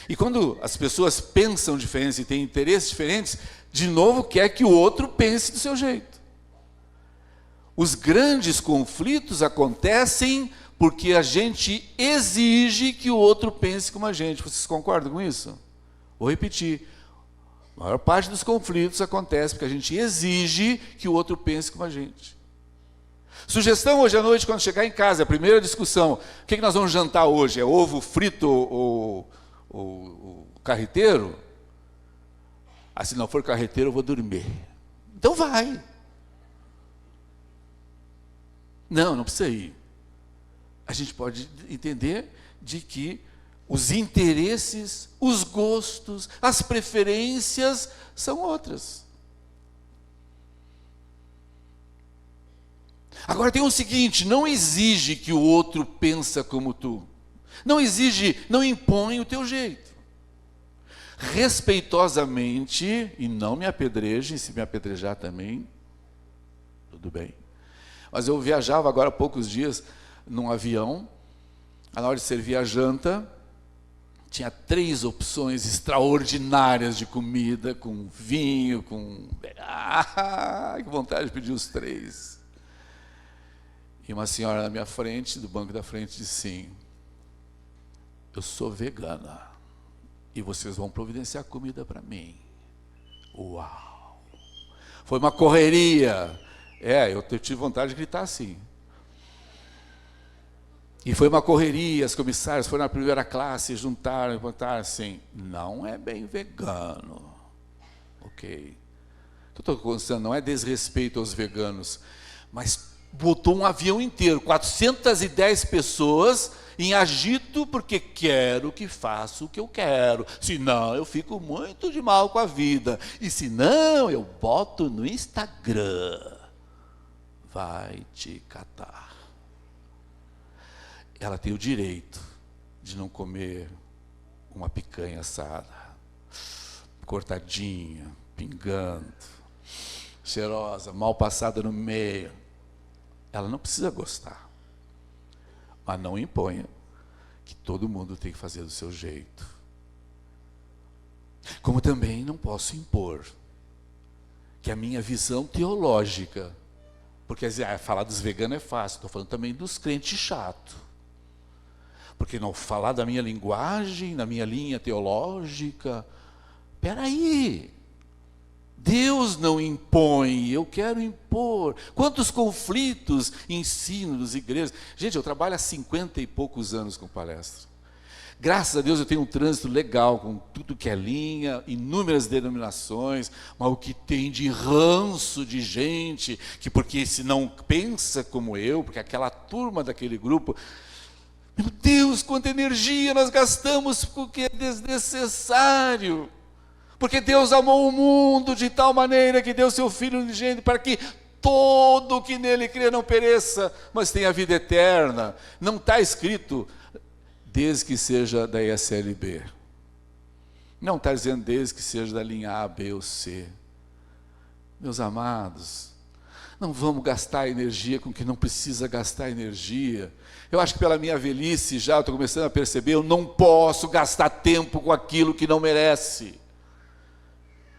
E quando as pessoas pensam diferentes e têm interesses diferentes, de novo quer que o outro pense do seu jeito. Os grandes conflitos acontecem porque a gente exige que o outro pense como a gente. Vocês concordam com isso? Vou repetir. A maior parte dos conflitos acontece porque a gente exige que o outro pense como a gente. Sugestão hoje à noite, quando chegar em casa, a primeira discussão, o que nós vamos jantar hoje? É ovo frito ou carreteiro? Ah, se não for carreteiro, eu vou dormir. Então vai. Não precisa ir. A gente pode entender de que os interesses, os gostos, as preferências são outras. Agora tem o seguinte, não exige que o outro pensa como tu. Não exige, não impõe o teu jeito. Respeitosamente, e não me apedrejem, se me apedrejar também, tudo bem. Mas eu viajava agora há poucos dias num avião, na hora de servir a janta, tinha 3 opções extraordinárias de comida, com vinho, com... que vontade de pedir os 3. E uma senhora na minha frente, do banco da frente, disse sim, eu sou vegana, e vocês vão providenciar comida para mim. Uau! Foi uma correria. Eu tive vontade de gritar assim. E foi uma correria, as comissárias foram na primeira classe, juntaram e botaram assim, não é bem vegano. Ok. O que eu estou considerando não é desrespeito aos veganos, mas botou um avião inteiro, 410 pessoas em agito, porque quero que faça o que eu quero, senão eu fico muito de mal com a vida, e senão eu boto no Instagram. Vai te catar. Ela tem o direito de não comer uma picanha assada, cortadinha, pingando, cheirosa, mal passada no meio. Ela não precisa gostar, mas não imponha que todo mundo tem que fazer do seu jeito. Como também não posso impor que a minha visão teológica, porque falar dos veganos é fácil, estou falando também dos crentes chatos. Porque não falar da minha linguagem, da minha linha teológica, peraí, Deus não impõe, eu quero impor. Quantos conflitos, ensinos, igrejas. Gente, eu trabalho há 50 e poucos anos com palestra. Graças a Deus eu tenho um trânsito legal, com tudo que é linha, inúmeras denominações, mas o que tem de ranço de gente, que porque se não pensa como eu, porque aquela turma daquele grupo... Meu Deus, quanta energia nós gastamos porque é desnecessário. Porque Deus amou o mundo de tal maneira que deu seu Filho unigênito para que todo que nele crê não pereça, mas tenha vida eterna. Não está escrito, desde que seja da ESLB. Não está dizendo desde que seja da linha A, B ou C. Meus amados, não vamos gastar energia com o que não precisa gastar energia. Eu acho que pela minha velhice já, estou começando a perceber, eu não posso gastar tempo com aquilo que não merece.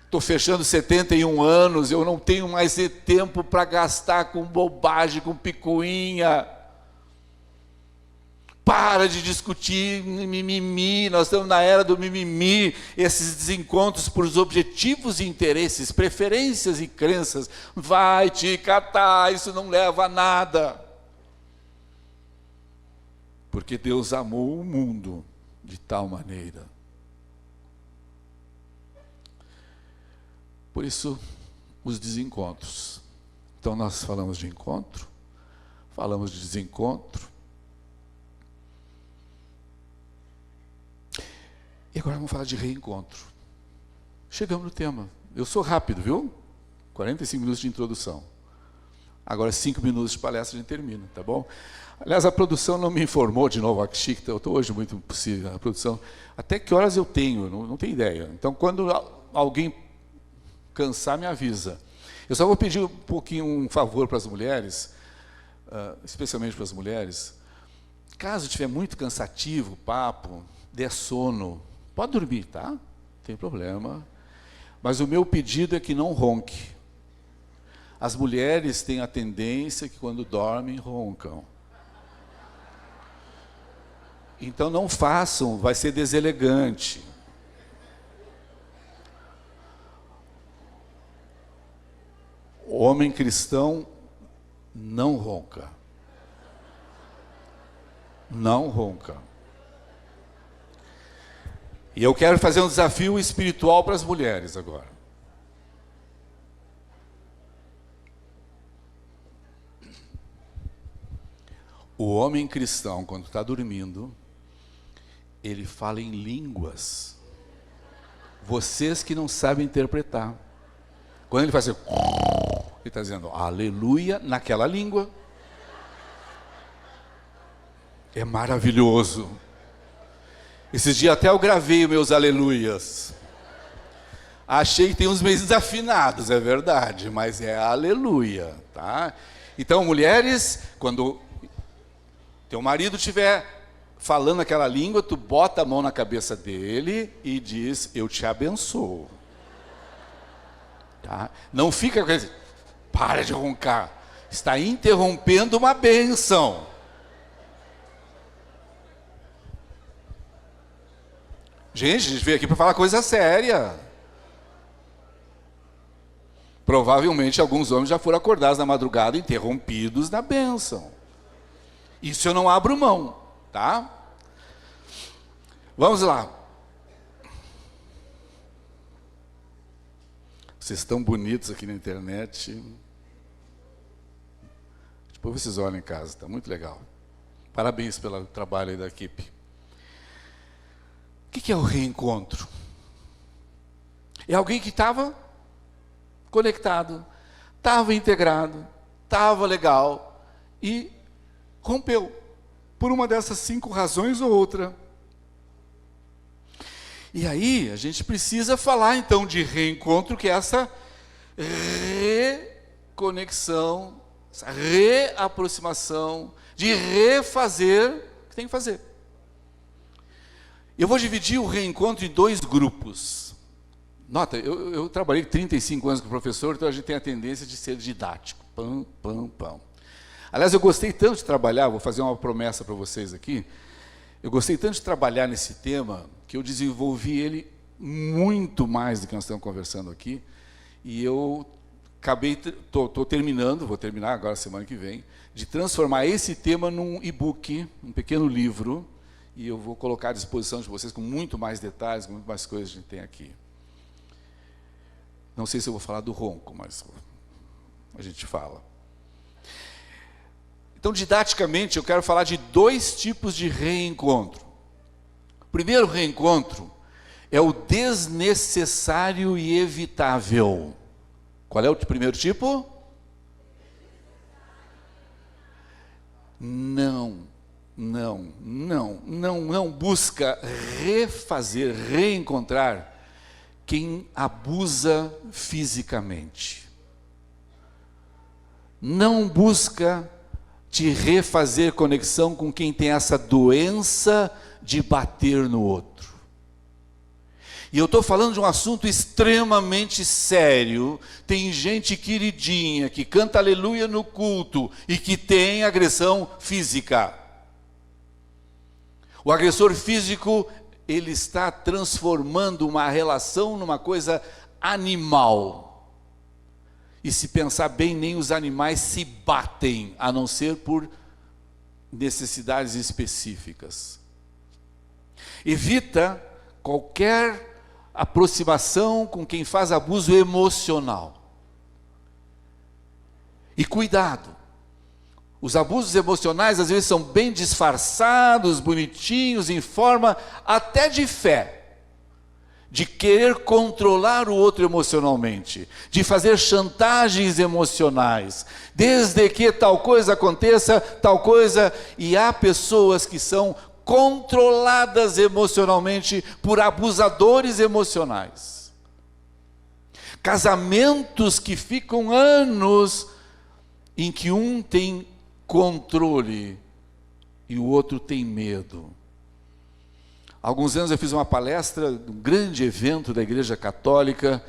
Estou fechando 71 anos, eu não tenho mais tempo para gastar com bobagem, com picuinha. Para de discutir mimimi, nós estamos na era do mimimi, esses desencontros por objetivos e interesses, preferências e crenças, vai te catar, isso não leva a nada. Porque Deus amou o mundo de tal maneira. Por isso, os desencontros. Então, nós falamos de encontro, falamos de desencontro. E agora vamos falar de reencontro. Chegamos no tema. Eu sou rápido, viu? 45 minutos de introdução. Agora 5 minutos de palestra a gente termina, tá bom? Aliás, a produção não me informou de novo, a chique, eu estou hoje muito impossível, a produção. Até que horas eu tenho? Não tenho ideia. Então, quando alguém cansar, me avisa. Eu só vou pedir um favor para as mulheres, especialmente para as mulheres. Caso estiver muito cansativo o papo, der sono, pode dormir, tá? Não tem problema. Mas o meu pedido é que não ronque. As mulheres têm a tendência que quando dormem, roncam. Então não façam, vai ser deselegante. O homem cristão não ronca. Não ronca. E eu quero fazer um desafio espiritual para as mulheres agora. O homem cristão, quando está dormindo, ele fala em línguas. Vocês que não sabem interpretar. Quando ele faz assim, ele está dizendo aleluia naquela língua. É maravilhoso. Esses dias até eu gravei os meus aleluias. Achei que tem uns meio desafinados, é verdade, mas é aleluia, tá? Então, mulheres, quando teu marido estiver falando aquela língua, tu bota a mão na cabeça dele e diz, eu te abençoo. Tá? Não fica com esse, para de roncar. Está interrompendo uma bênção. Gente, a gente veio aqui para falar coisa séria. Provavelmente alguns homens já foram acordados na madrugada, interrompidos na bênção. Isso eu não abro mão, tá? Vamos lá. Vocês estão bonitos aqui na internet. Depois vocês olham em casa, está muito legal. Parabéns pelo trabalho aí da equipe. O que é o reencontro? É alguém que estava conectado, estava integrado, estava legal e rompeu por uma dessas 5 razões ou outra. E aí a gente precisa falar então de reencontro, que é essa reconexão, essa reaproximação, de refazer o que tem que fazer. Eu vou dividir o reencontro em 2 grupos. Nota, eu trabalhei 35 anos com professor, então a gente tem a tendência de ser didático. Pam, pam, pam. Aliás, eu gostei tanto de trabalhar, vou fazer uma promessa para vocês aqui, eu gostei tanto de trabalhar nesse tema, que eu desenvolvi ele muito mais do que nós estamos conversando aqui, e eu estou terminando, vou terminar agora semana que vem, de transformar esse tema num e-book, um pequeno livro, e eu vou colocar à disposição de vocês com muito mais detalhes, com muito mais coisas que a gente tem aqui. Não sei se eu vou falar do ronco, mas a gente fala. Então, didaticamente, eu quero falar de 2 tipos de reencontro. O primeiro reencontro é o desnecessário e evitável. Qual é o primeiro tipo? Não busca refazer, reencontrar quem abusa fisicamente. Não busca de refazer conexão com quem tem essa doença de bater no outro. E eu estou falando de um assunto extremamente sério. Tem gente queridinha que canta aleluia no culto e que tem agressão física. O agressor físico, ele está transformando uma relação numa coisa animal. E se pensar bem, nem os animais se batem, a não ser por necessidades específicas. Evita qualquer aproximação com quem faz abuso emocional. E cuidado, os abusos emocionais às vezes são bem disfarçados, bonitinhos, em forma até de fé. De querer controlar o outro emocionalmente, de fazer chantagens emocionais, desde que tal coisa aconteça, tal coisa, e há pessoas que são controladas emocionalmente por abusadores emocionais. Casamentos que ficam anos em que um tem controle e o outro tem medo. Há alguns anos eu fiz uma palestra, um grande evento da Igreja Católica,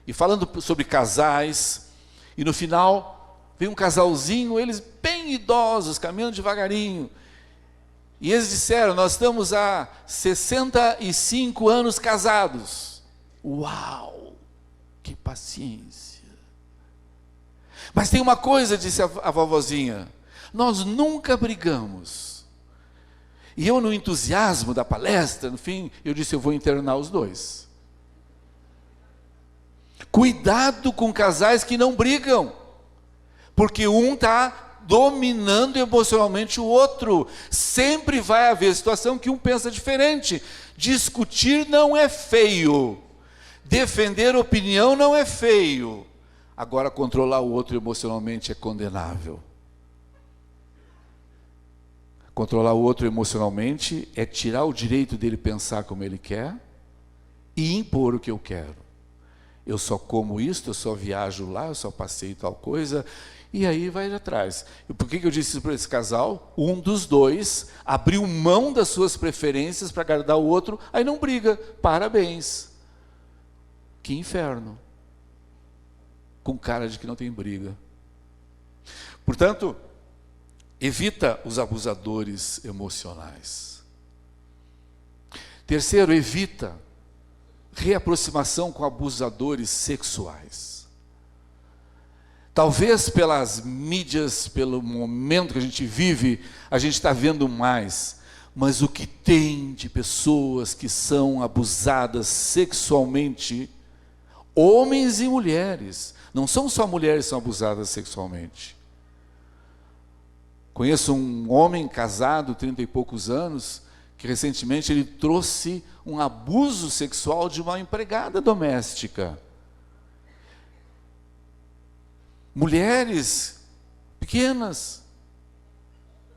e falando sobre casais, e no final veio um casalzinho, eles bem idosos, caminhando devagarinho, e eles disseram: nós estamos há 65 anos casados. Uau, que paciência! Mas tem uma coisa, disse a vovozinha, nós nunca brigamos. E eu, no entusiasmo da palestra, no fim, eu disse: eu vou internar os dois. Cuidado com casais que não brigam, porque um está dominando emocionalmente o outro. Sempre vai haver situação que um pensa diferente. Discutir não é feio, defender opinião não é feio. Agora, controlar o outro emocionalmente é condenável. Controlar o outro emocionalmente é tirar o direito dele pensar como ele quer e impor o que eu quero. Eu só como isto, eu só viajo lá, eu só passei tal coisa, e aí vai atrás. E por que eu disse isso para esse casal? Um dos dois abriu mão das suas preferências para agradar o outro, aí não briga. Parabéns. Que inferno. Com cara de que não tem briga. Portanto, evita os abusadores emocionais. Terceiro, evita reaproximação com abusadores sexuais. Talvez pelas mídias, pelo momento que a gente vive, a gente está vendo mais. Mas o que tem de pessoas que são abusadas sexualmente, homens e mulheres, não são só mulheres que são abusadas sexualmente. Conheço um homem casado, 30 e poucos anos, que recentemente ele trouxe um abuso sexual de uma empregada doméstica. Mulheres pequenas,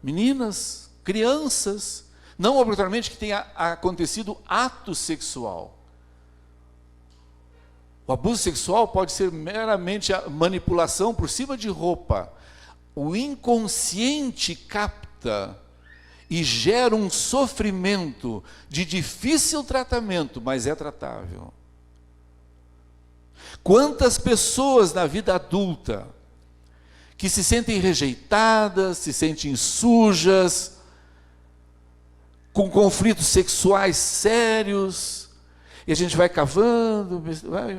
meninas, crianças, não obrigatoriamente que tenha acontecido ato sexual. O abuso sexual pode ser meramente a manipulação por cima de roupa. O inconsciente capta e gera um sofrimento de difícil tratamento, mas é tratável. Quantas pessoas na vida adulta que se sentem rejeitadas, se sentem sujas, com conflitos sexuais sérios, e a gente vai cavando,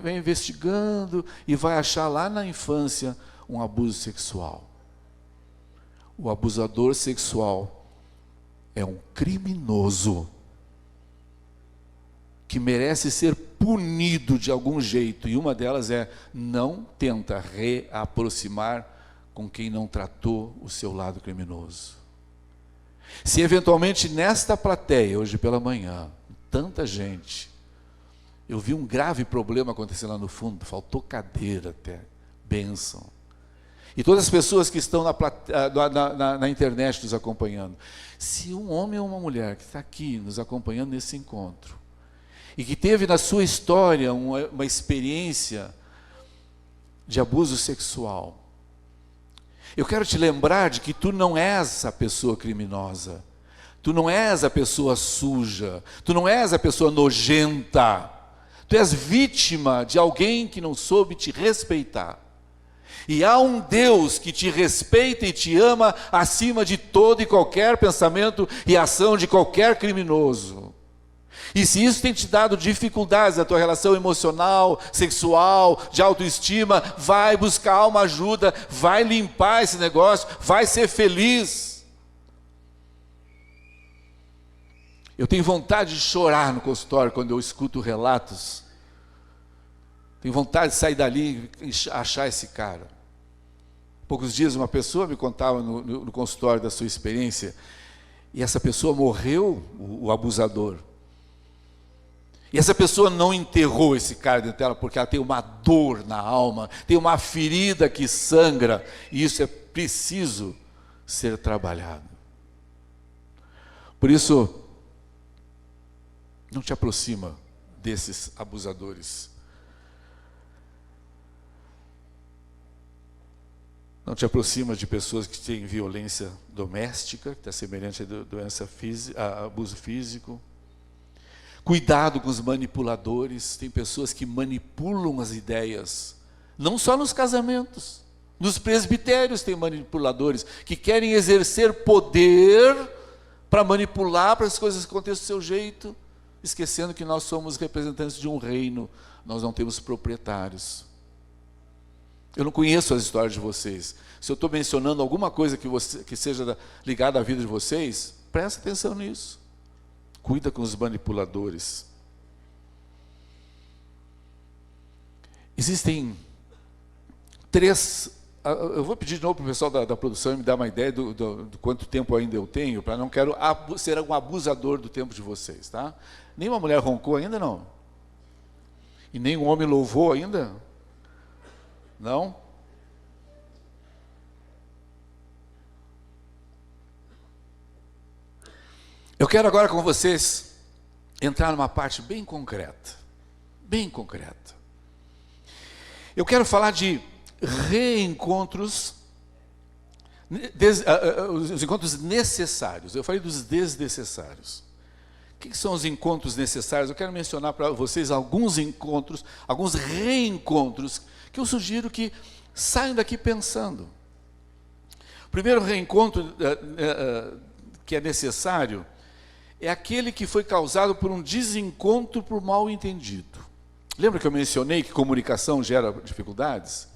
vai investigando e vai achar lá na infância um abuso sexual. O abusador sexual é um criminoso que merece ser punido de algum jeito, e uma delas é: não tenta reaproximar com quem não tratou o seu lado criminoso. Se eventualmente nesta plateia, hoje pela manhã, tanta gente, eu vi um grave problema acontecendo lá no fundo, faltou cadeira até, bênção. E todas as pessoas que estão na internet nos acompanhando, se um homem ou uma mulher que está aqui nos acompanhando nesse encontro, e que teve na sua história uma experiência de abuso sexual, eu quero te lembrar de que tu não és a pessoa criminosa, tu não és a pessoa suja, tu não és a pessoa nojenta, tu és vítima de alguém que não soube te respeitar. E há um Deus que te respeita e te ama acima de todo e qualquer pensamento e ação de qualquer criminoso. E se isso tem te dado dificuldades na tua relação emocional, sexual, de autoestima, vai buscar uma ajuda, vai limpar esse negócio, vai ser feliz. Eu tenho vontade de chorar no consultório quando eu escuto relatos. Tenho vontade de sair dali e achar esse cara. Poucos dias uma pessoa me contava no consultório da sua experiência, e essa pessoa morreu, o abusador. E essa pessoa não enterrou esse cara dentro dela porque ela tem uma dor na alma, tem uma ferida que sangra, e isso é preciso ser trabalhado. Por isso, não te aproxima desses abusadores. Não te aproxima de pessoas que têm violência doméstica, que está semelhante a doença física, a abuso físico. Cuidado com os manipuladores. Tem pessoas que manipulam as ideias, não só nos casamentos, nos presbitérios tem manipuladores que querem exercer poder para manipular, para as coisas aconteçam do seu jeito, esquecendo que nós somos representantes de um reino, nós não temos proprietários. Eu não conheço as histórias de vocês. Se eu estou mencionando alguma coisa que seja ligada à vida de vocês, presta atenção nisso. Cuida com os manipuladores. Existem 3... Eu vou pedir de novo para o pessoal da produção me dar uma ideia do quanto tempo ainda eu tenho, para não quero ser um abusador do tempo de vocês, tá? Nenhuma mulher roncou ainda, não? E nenhum homem louvou ainda? Não? Eu quero agora com vocês entrar numa parte bem concreta. Bem concreta. Eu quero falar de reencontros, os encontros necessários. Eu falei dos desnecessários. O que são os encontros necessários? Eu quero mencionar para vocês alguns encontros, alguns reencontros, que eu sugiro que saiam daqui pensando. O primeiro reencontro que é necessário é aquele que foi causado por um desencontro por mal entendido. Lembra que eu mencionei que comunicação gera dificuldades?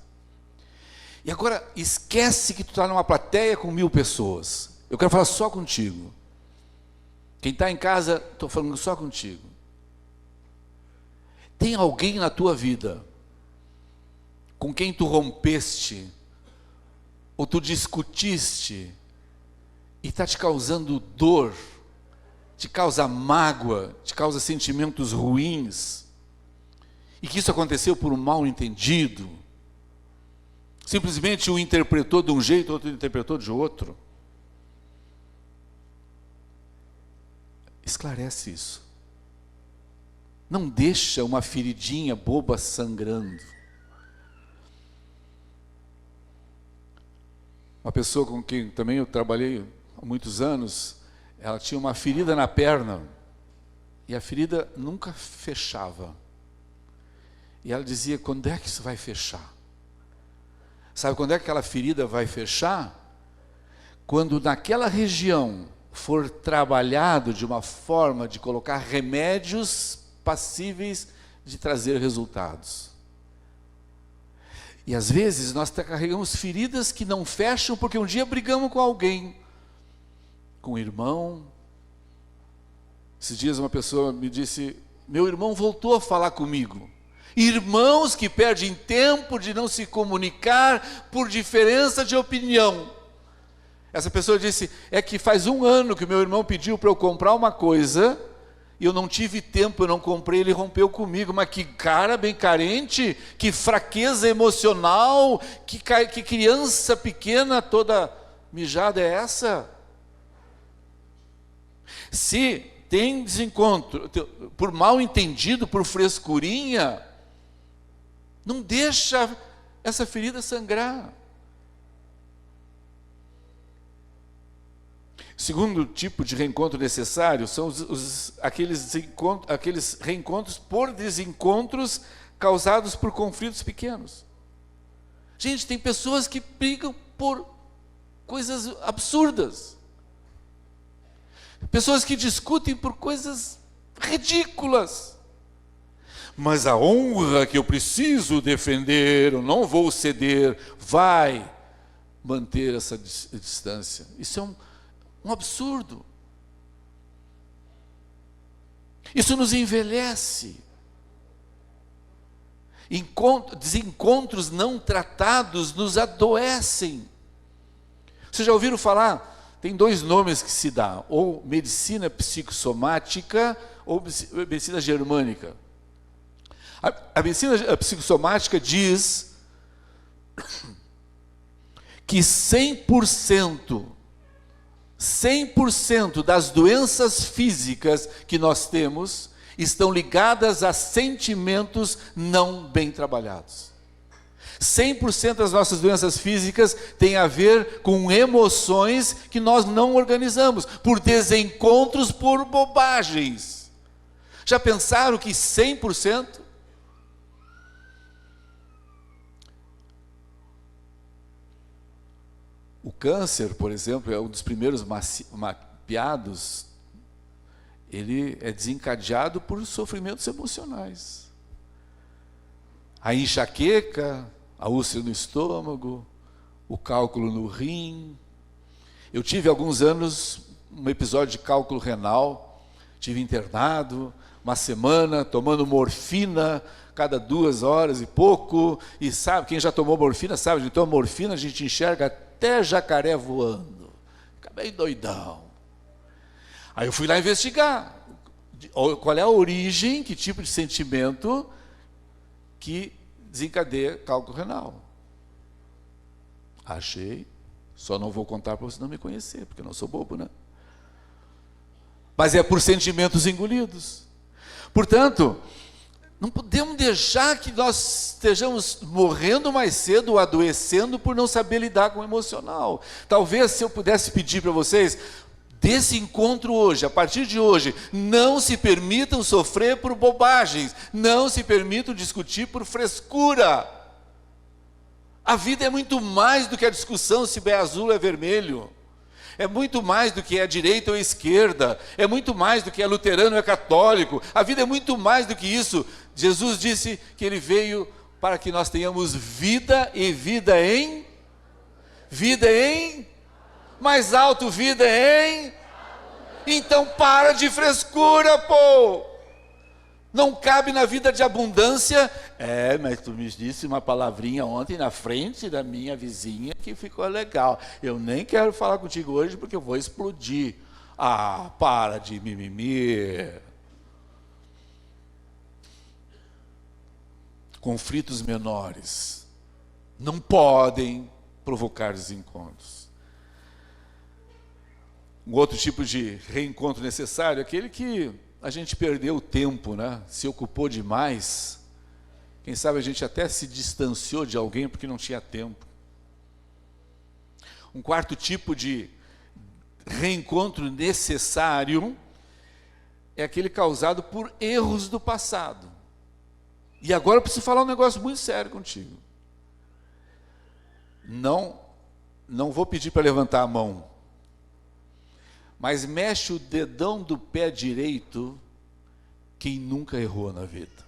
E agora esquece que tu está numa plateia com 1000 pessoas. Eu quero falar só contigo. Quem está em casa, estou falando só contigo. Tem alguém na tua vida com quem tu rompeste, ou tu discutiste, e está te causando dor, te causa mágoa, te causa sentimentos ruins, e que isso aconteceu por um mal entendido, simplesmente um interpretou de um jeito, outro interpretou de outro. Esclarece isso. Não deixa uma feridinha boba sangrando. Uma pessoa com quem também eu trabalhei há muitos anos, ela tinha uma ferida na perna, e a ferida nunca fechava. E ela dizia, quando é que isso vai fechar? Sabe quando é que aquela ferida vai fechar? Quando naquela região for trabalhado de uma forma de colocar remédios passíveis de trazer resultados. E às vezes nós carregamos feridas que não fecham porque um dia brigamos com alguém, com um irmão. Esses dias uma pessoa me disse, meu irmão voltou a falar comigo. Irmãos que perdem tempo de não se comunicar por diferença de opinião. Essa pessoa disse, é que faz 1 ano que o meu irmão pediu para eu comprar uma coisa, e eu não tive tempo, eu não comprei, ele rompeu comigo. Mas que cara bem carente, que fraqueza emocional, que criança pequena toda mijada é essa? Se tem desencontro, por mal entendido, por frescurinha, não deixa essa ferida sangrar. Segundo tipo de reencontro necessário são aqueles reencontros por desencontros causados por conflitos pequenos. Gente, tem pessoas que brigam por coisas absurdas. Pessoas que discutem por coisas ridículas. Mas a honra que eu preciso defender, eu não vou ceder, vai manter essa distância. Isso é um absurdo. Isso nos envelhece. Desencontros não tratados nos adoecem. Vocês já ouviram falar? Tem 2 nomes que se dá, ou medicina psicossomática ou medicina germânica. A medicina psicossomática diz que 100% das doenças físicas que nós temos estão ligadas a sentimentos não bem trabalhados. 100% das nossas doenças físicas têm a ver com emoções que nós não organizamos, por desencontros, por bobagens. Já pensaram que 100%? O câncer, por exemplo, é um dos primeiros mapeados. Ele é desencadeado por sofrimentos emocionais. A enxaqueca, a úlcera no estômago, o cálculo no rim. Eu tive alguns anos um episódio de cálculo renal, tive internado, uma semana, tomando morfina cada 2 horas e pouco, e sabe, quem já tomou morfina sabe, a gente toma morfina, a gente enxerga até jacaré voando, fica bem doidão. Aí eu fui lá investigar, qual é a origem, que tipo de sentimento que desencadeia cálculo renal. Achei, só não vou contar para você não me conhecer, porque eu não sou bobo, né? Mas é por sentimentos engolidos. Portanto, não podemos deixar que nós estejamos morrendo mais cedo ou adoecendo por não saber lidar com o emocional. Talvez, se eu pudesse pedir para vocês, desse encontro hoje, a partir de hoje, não se permitam sofrer por bobagens, não se permitam discutir por frescura. A vida é muito mais do que a discussão se é azul ou é vermelho. É muito mais do que é direita ou esquerda. É muito mais do que é luterano ou é católico. A vida é muito mais do que isso. Jesus disse que Ele veio para que nós tenhamos vida e vida em mais alto, vida em. Então para de frescura, pô. Não cabe na vida de abundância. Mas tu me disse uma palavrinha ontem na frente da minha vizinha que ficou legal. Eu nem quero falar contigo hoje porque eu vou explodir. Ah, para de mimimi. Conflitos menores não podem provocar desencontros. Um outro tipo de reencontro necessário é aquele que a gente perdeu o tempo, né? Se ocupou demais. Quem sabe a gente até se distanciou de alguém porque não tinha tempo. Um quarto tipo de reencontro necessário é aquele causado por erros do passado. E agora eu preciso falar um negócio muito sério contigo. Não vou pedir para levantar a mão. Mas mexe o dedão do pé direito quem nunca errou na vida.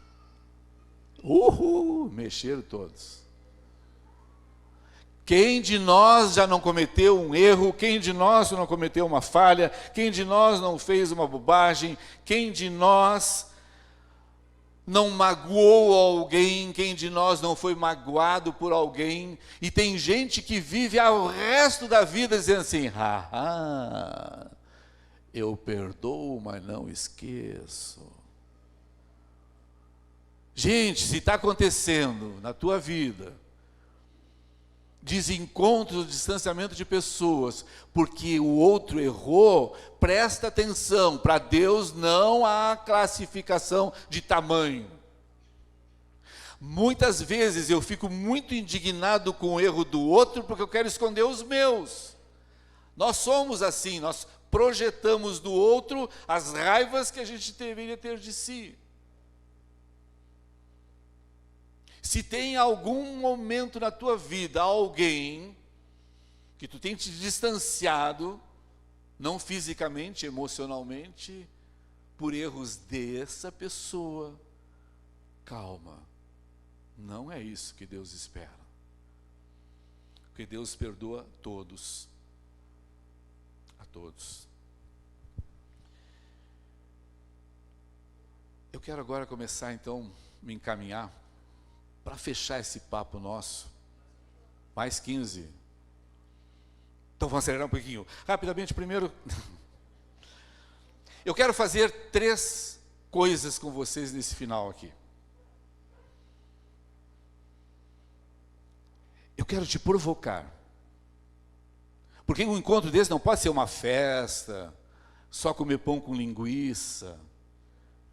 Mexeram todos. Quem de nós já não cometeu um erro? Quem de nós não cometeu uma falha? Quem de nós não fez uma bobagem? Quem de nós não magoou alguém? Quem de nós não foi magoado por alguém? E tem gente que vive ao resto da vida dizendo assim, eu perdoo, mas não esqueço. Gente, se está acontecendo na tua vida, desencontros, distanciamento de pessoas, porque o outro errou, presta atenção, para Deus não há classificação de tamanho. Muitas vezes eu fico muito indignado com o erro do outro, porque eu quero esconder os meus. Nós somos assim, nós projetamos do outro as raivas que a gente deveria ter de si. Se tem algum momento na tua vida alguém que tu tem te distanciado, não fisicamente, emocionalmente, por erros dessa pessoa, calma, não é isso que Deus espera. Porque Deus perdoa todos. A todos. Eu quero agora começar então, me encaminhar para fechar esse papo nosso. Mais 15. Então vamos acelerar um pouquinho. Rapidamente, primeiro, eu quero fazer 3 coisas com vocês nesse final aqui. Eu quero te provocar. Porque um encontro desse não pode ser uma festa, só comer pão com linguiça,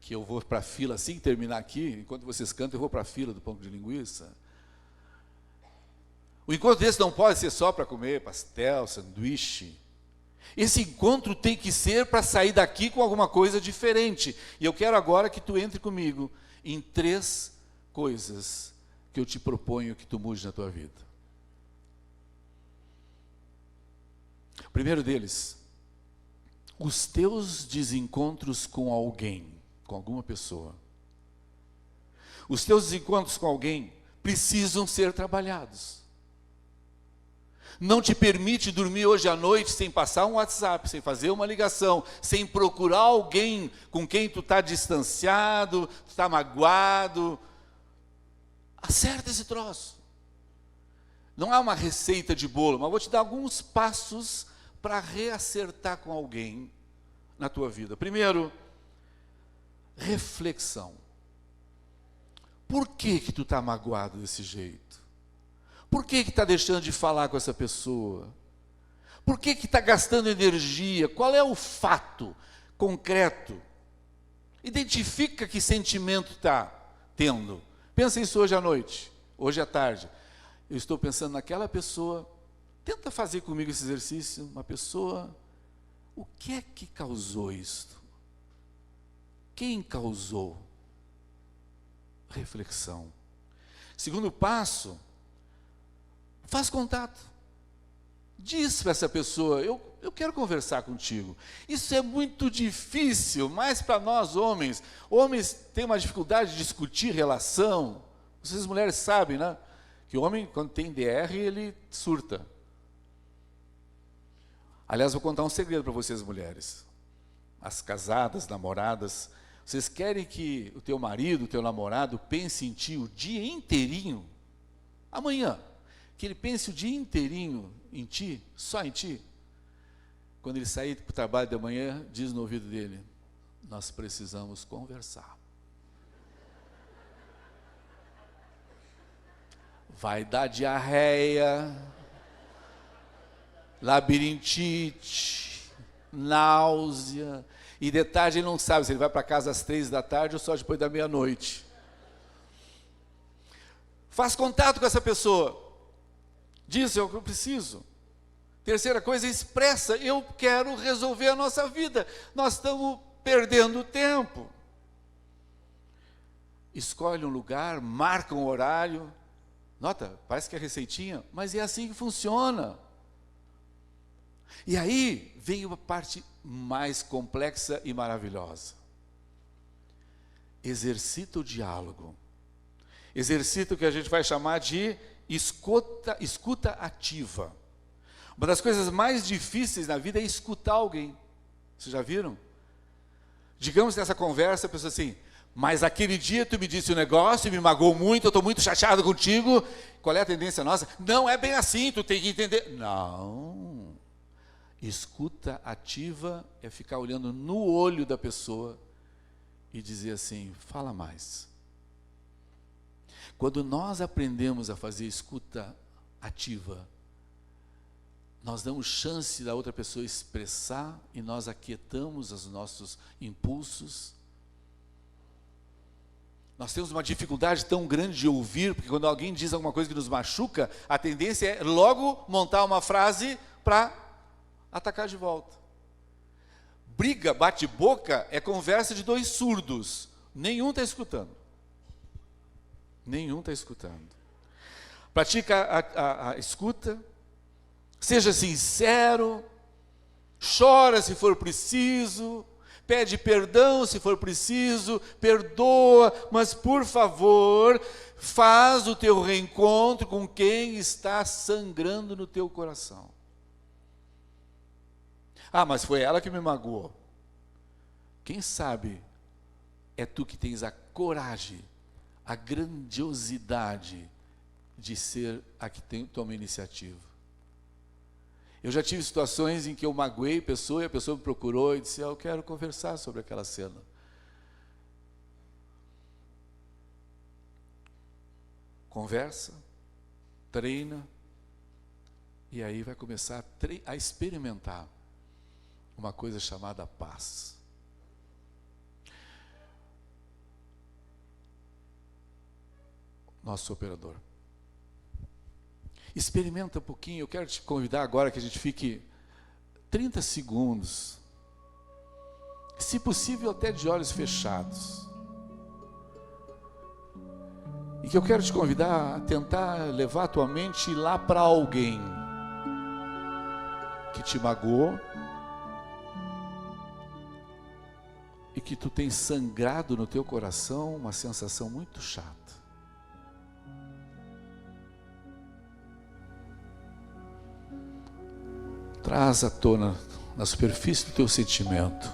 que eu vou para a fila, assim que terminar aqui, enquanto vocês cantam, eu vou para a fila do pão de linguiça. O encontro desse não pode ser só para comer pastel, sanduíche. Esse encontro tem que ser para sair daqui com alguma coisa diferente. E eu quero agora que tu entre comigo em 3 coisas que eu te proponho que tu mude na tua vida. O primeiro deles, os teus desencontros com alguém, com alguma pessoa. Os teus desencontros com alguém precisam ser trabalhados. Não te permite dormir hoje à noite sem passar um WhatsApp, sem fazer uma ligação, sem procurar alguém com quem tu está distanciado, tu está magoado. Acerta esse troço. Não há uma receita de bolo, mas vou te dar alguns passos para reacertar com alguém na tua vida. Primeiro, reflexão. Por que tu está magoado desse jeito? Por que está deixando de falar com essa pessoa? Por que está gastando energia? Qual é o fato concreto? Identifica que sentimento está tendo. Pensa isso hoje à noite, hoje à tarde. Eu estou pensando naquela pessoa. Tenta fazer comigo esse exercício. Uma pessoa, o que é que causou isto? Quem causou? Reflexão. Segundo passo, faz contato. Diz para essa pessoa, eu quero conversar contigo. Isso é muito difícil, mas para nós homens têm uma dificuldade de discutir relação. Vocês mulheres sabem, né? Que o homem, quando tem DR, ele surta. Aliás, vou contar um segredo para vocês, mulheres. As casadas, namoradas, vocês querem que o teu marido, o teu namorado, pense em ti o dia inteirinho? Amanhã. Que ele pense o dia inteirinho em ti, só em ti. Quando ele sair para o trabalho da manhã, diz no ouvido dele, nós precisamos conversar. Vai dar diarreia, labirintite, náusea. E detalhe, ele não sabe se ele vai para casa às 3 da tarde ou só depois da meia-noite. Faz contato com essa pessoa. Diz, eu preciso. Terceira coisa, expressa, eu quero resolver a nossa vida. Nós estamos perdendo tempo. Escolhe um lugar, marca um horário. Nota, parece que é receitinha, mas é assim que funciona. E aí vem a parte mais complexa e maravilhosa. Exercita o diálogo. Exercita o que a gente vai chamar de escuta ativa. Uma das coisas mais difíceis na vida é escutar alguém. Vocês já viram? Digamos nessa conversa, a pessoa assim, mas aquele dia tu me disse um negócio e me magoou muito, eu estou muito chateado contigo. Qual é a tendência nossa? Não é bem assim, tu tem que entender. Não. Escuta ativa é ficar olhando no olho da pessoa e dizer assim, fala mais. Quando nós aprendemos a fazer escuta ativa, nós damos chance da outra pessoa expressar e nós aquietamos os nossos impulsos. Nós temos uma dificuldade tão grande de ouvir, porque quando alguém diz alguma coisa que nos machuca, a tendência é logo montar uma frase para atacar de volta. Briga, bate-boca, é conversa de 2 surdos. Nenhum está escutando. Nenhum está escutando. Pratica a escuta. Seja sincero. Chora se for preciso. Pede perdão se for preciso. Perdoa. Mas, por favor, faz o teu reencontro com quem está sangrando no teu coração. Ah, mas foi ela que me magoou. Quem sabe é tu que tens a coragem, a grandiosidade de ser a que toma iniciativa. Eu já tive situações em que eu magoei pessoa e a pessoa me procurou e disse: eu quero conversar sobre aquela cena. Conversa, treina, e aí vai começar a experimentar uma coisa chamada paz. Nosso operador. Experimenta um pouquinho. Eu quero te convidar agora que a gente fique 30 segundos, se possível até de olhos fechados. E que eu quero te convidar a tentar levar a tua mente lá para alguém que te magoou e que tu tens sangrado no teu coração uma sensação muito chata. Traz à tona, na superfície do teu sentimento,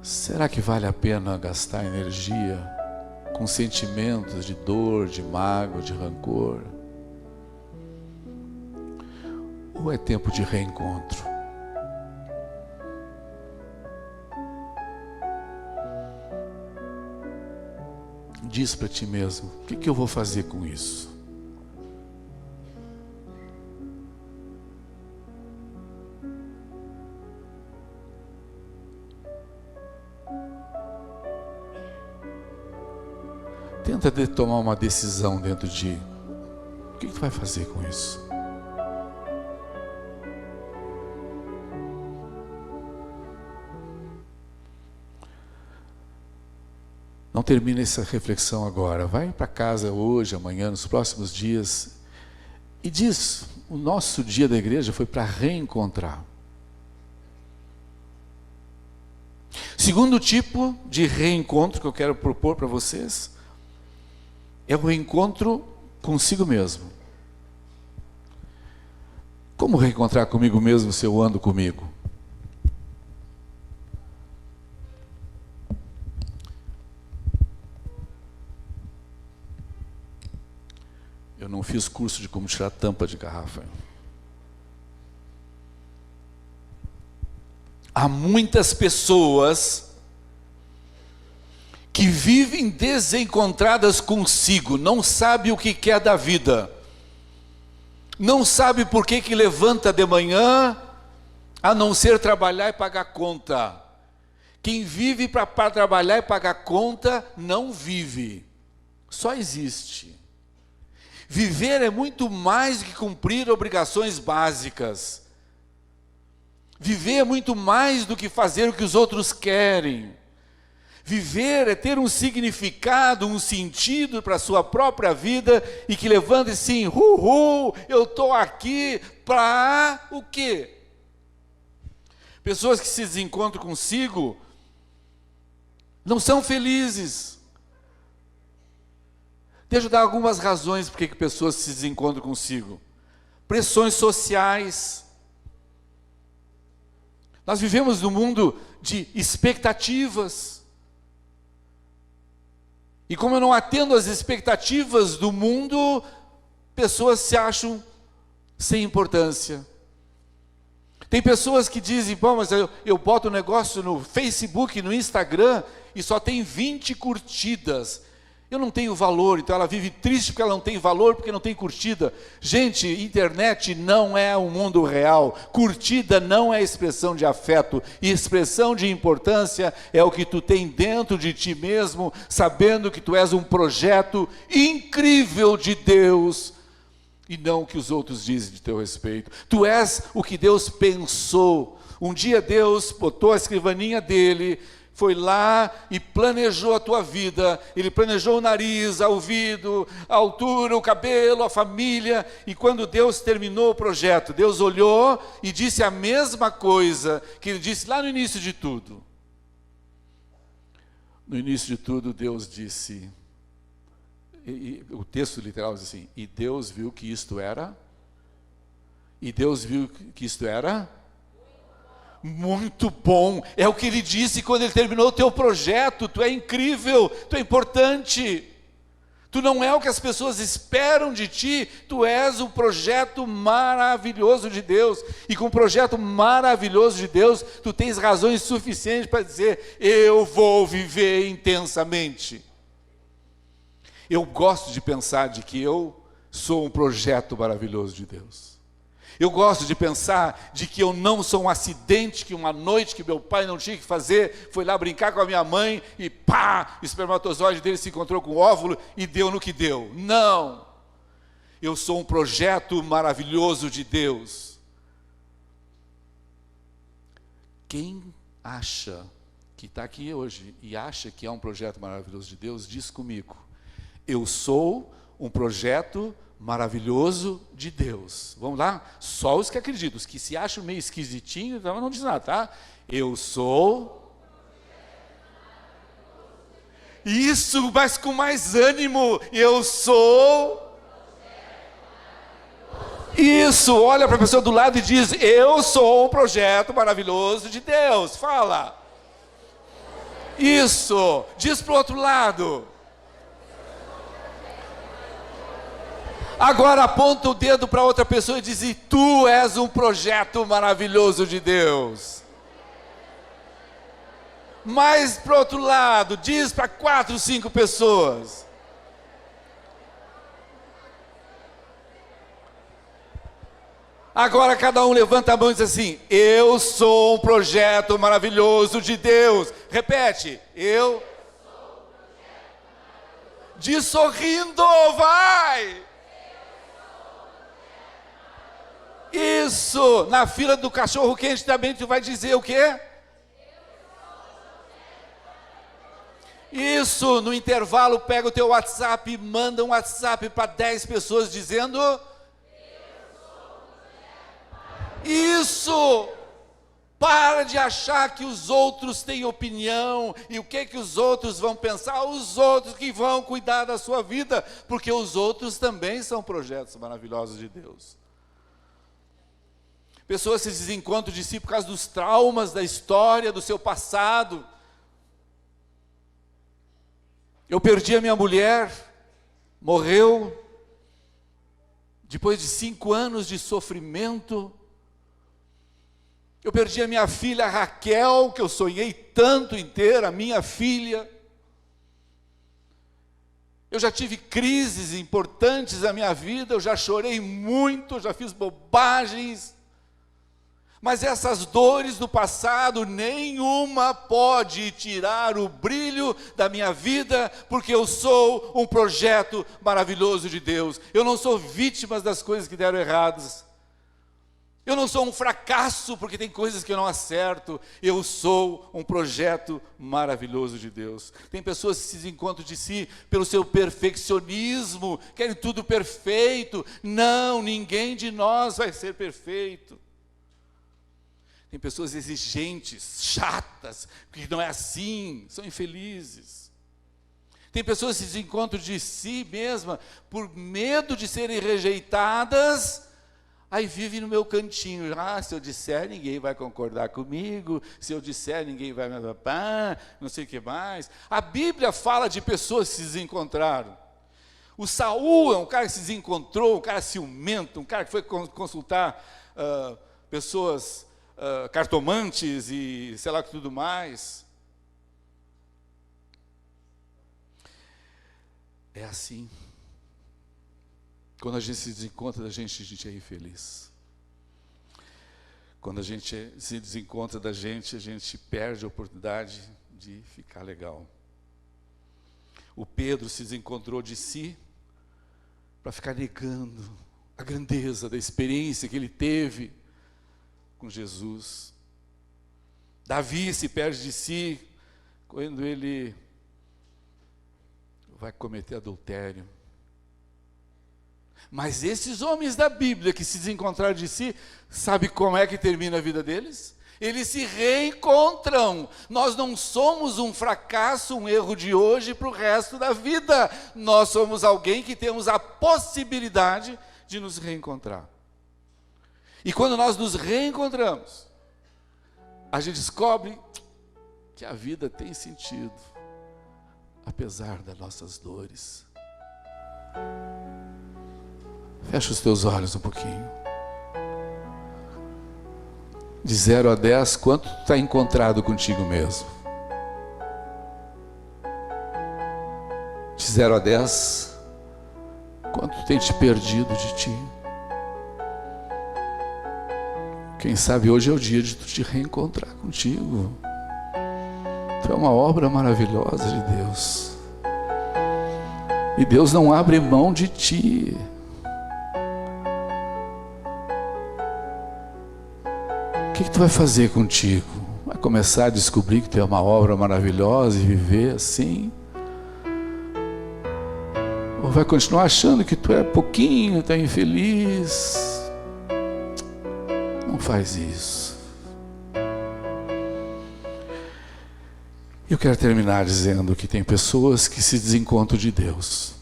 será que vale a pena gastar energia com sentimentos de dor, de mágoa, de rancor? Ou é tempo de reencontro? Diz para ti mesmo: o que eu vou fazer com isso? Tenta tomar uma decisão dentro de ti. O que tu vai fazer com isso? Não termina essa reflexão agora. Vai para casa hoje, amanhã, nos próximos dias e diz: o nosso dia da igreja foi para reencontrar. Segundo tipo de reencontro que eu quero propor para vocês é o reencontro consigo mesmo. Como reencontrar comigo mesmo se eu ando comigo? Eu não fiz curso de como tirar tampa de garrafa. Há muitas pessoas que vivem desencontradas consigo, não sabe o que quer da vida, não sabe por que levanta de manhã, a não ser trabalhar e pagar conta. Quem vive para trabalhar e pagar conta, não vive, só existe. Viver é muito mais do que cumprir obrigações básicas. Viver é muito mais do que fazer o que os outros querem. Viver é ter um significado, um sentido para a sua própria vida e que levante assim: eu estou aqui para o quê? Pessoas que se desencontram consigo não são felizes. Deixa eu dar algumas razões por que pessoas se desencontram consigo. Pressões sociais. Nós vivemos num mundo de expectativas. E como eu não atendo às expectativas do mundo, pessoas se acham sem importância. Tem pessoas que dizem: pô, mas eu boto um negócio no Facebook, no Instagram, e só tem 20 curtidas. Eu não tenho valor, então ela vive triste porque ela não tem valor, porque não tem curtida. Gente, internet não é o mundo real. Curtida não é expressão de afeto. E expressão de importância é o que tu tem dentro de ti mesmo, sabendo que tu és um projeto incrível de Deus, e não o que os outros dizem de teu respeito. Tu és o que Deus pensou. Um dia Deus botou a escrivaninha dele, foi lá e planejou a tua vida. Ele planejou o nariz, o ouvido, a altura, o cabelo, a família. E quando Deus terminou o projeto, Deus olhou e disse a mesma coisa que Ele disse lá no início de tudo. No início de tudo, Deus disse, o texto literal diz assim: e Deus viu que isto era, e Deus viu que isto era muito bom. É o que ele disse quando ele terminou o teu projeto. Tu é incrível, tu é importante. Tu não é o que as pessoas esperam de ti, tu és um projeto maravilhoso de Deus. E com um projeto maravilhoso de Deus, tu tens razões suficientes para dizer: eu vou viver intensamente. Eu gosto de pensar de que eu sou um projeto maravilhoso de Deus. Eu gosto de pensar de que eu não sou um acidente, que uma noite que meu pai não tinha que fazer, foi lá brincar com a minha mãe e pá, o espermatozoide dele se encontrou com o óvulo e deu no que deu. Não! Eu sou um projeto maravilhoso de Deus. Quem acha que está aqui hoje e acha que é um projeto maravilhoso de Deus, diz comigo: eu sou um projeto maravilhoso de Deus. Vamos lá? Só os que acreditam. Os que se acham meio esquisitinhos, não diz nada, tá? Eu sou... Isso, mas com mais ânimo. Eu sou... Isso, olha para a pessoa do lado e diz: eu sou um projeto maravilhoso de Deus. Fala. Isso, diz para o outro lado. Agora aponta o dedo para outra pessoa e diz: e tu és um projeto maravilhoso de Deus. Mais para o outro lado, diz para 4, 5 pessoas. Agora cada um levanta a mão e diz assim: eu sou um projeto maravilhoso de Deus. Repete: eu sou um projeto maravilhoso. Diz sorrindo, vai! Isso, na fila do cachorro quente também tu vai dizer o quê? Isso, no intervalo pega o teu WhatsApp e manda um WhatsApp para 10 pessoas dizendo: isso, para de achar que os outros têm opinião e o que os outros vão pensar, os outros que vão cuidar da sua vida, porque os outros também são projetos maravilhosos de Deus. Pessoas se desencontram de si por causa dos traumas da história, do seu passado. Eu perdi a minha mulher, morreu, depois de 5 anos de sofrimento. Eu perdi a minha filha Raquel, que eu sonhei tanto em ter, a minha filha. Eu já tive crises importantes na minha vida, eu já chorei muito, já fiz bobagens. Mas essas dores do passado, nenhuma pode tirar o brilho da minha vida, porque eu sou um projeto maravilhoso de Deus. Eu não sou vítima das coisas que deram erradas. Eu não sou um fracasso porque tem coisas que eu não acerto. Eu sou um projeto maravilhoso de Deus. Tem pessoas que se desencontram de si pelo seu perfeccionismo, querem tudo perfeito. Não, ninguém de nós vai ser perfeito. Tem pessoas exigentes, chatas, que não é assim, são infelizes. Tem pessoas que se desencontram de si mesma por medo de serem rejeitadas, aí vivem no meu cantinho. Se eu disser, ninguém vai concordar comigo, se eu disser, ninguém vai me papar, não sei o que mais. A Bíblia fala de pessoas que se desencontraram. O Saul é um cara que se desencontrou, um cara ciumento, um cara que foi consultar pessoas... cartomantes e sei lá que tudo mais. É assim. Quando a gente se desencontra da gente é infeliz. Quando a gente se desencontra da gente, a gente perde a oportunidade de ficar legal. O Pedro se desencontrou de si para ficar negando a grandeza da experiência que ele teve com Jesus. Davi se perde de si quando ele vai cometer adultério. Mas esses homens da Bíblia que se desencontraram de si, sabe como é que termina a vida deles? Eles se reencontram. Nós não somos um fracasso, um erro de hoje para o resto da vida. Nós somos alguém que temos a possibilidade de nos reencontrar. E quando nós nos reencontramos, a gente descobre que a vida tem sentido, apesar das nossas dores. Fecha os teus olhos um pouquinho. De 0 a 10, quanto tu está encontrado contigo mesmo? De 0 a 10, quanto tu tem te perdido de ti? Quem sabe hoje é o dia de tu te reencontrar contigo. Tu é uma obra maravilhosa de Deus. E Deus não abre mão de ti. O que tu vai fazer contigo? Vai começar a descobrir que tu é uma obra maravilhosa e viver assim? Ou vai continuar achando que tu é pouquinho, tu é infeliz? Não faz isso. Eu quero terminar dizendo que tem pessoas que se desencontram de Deus.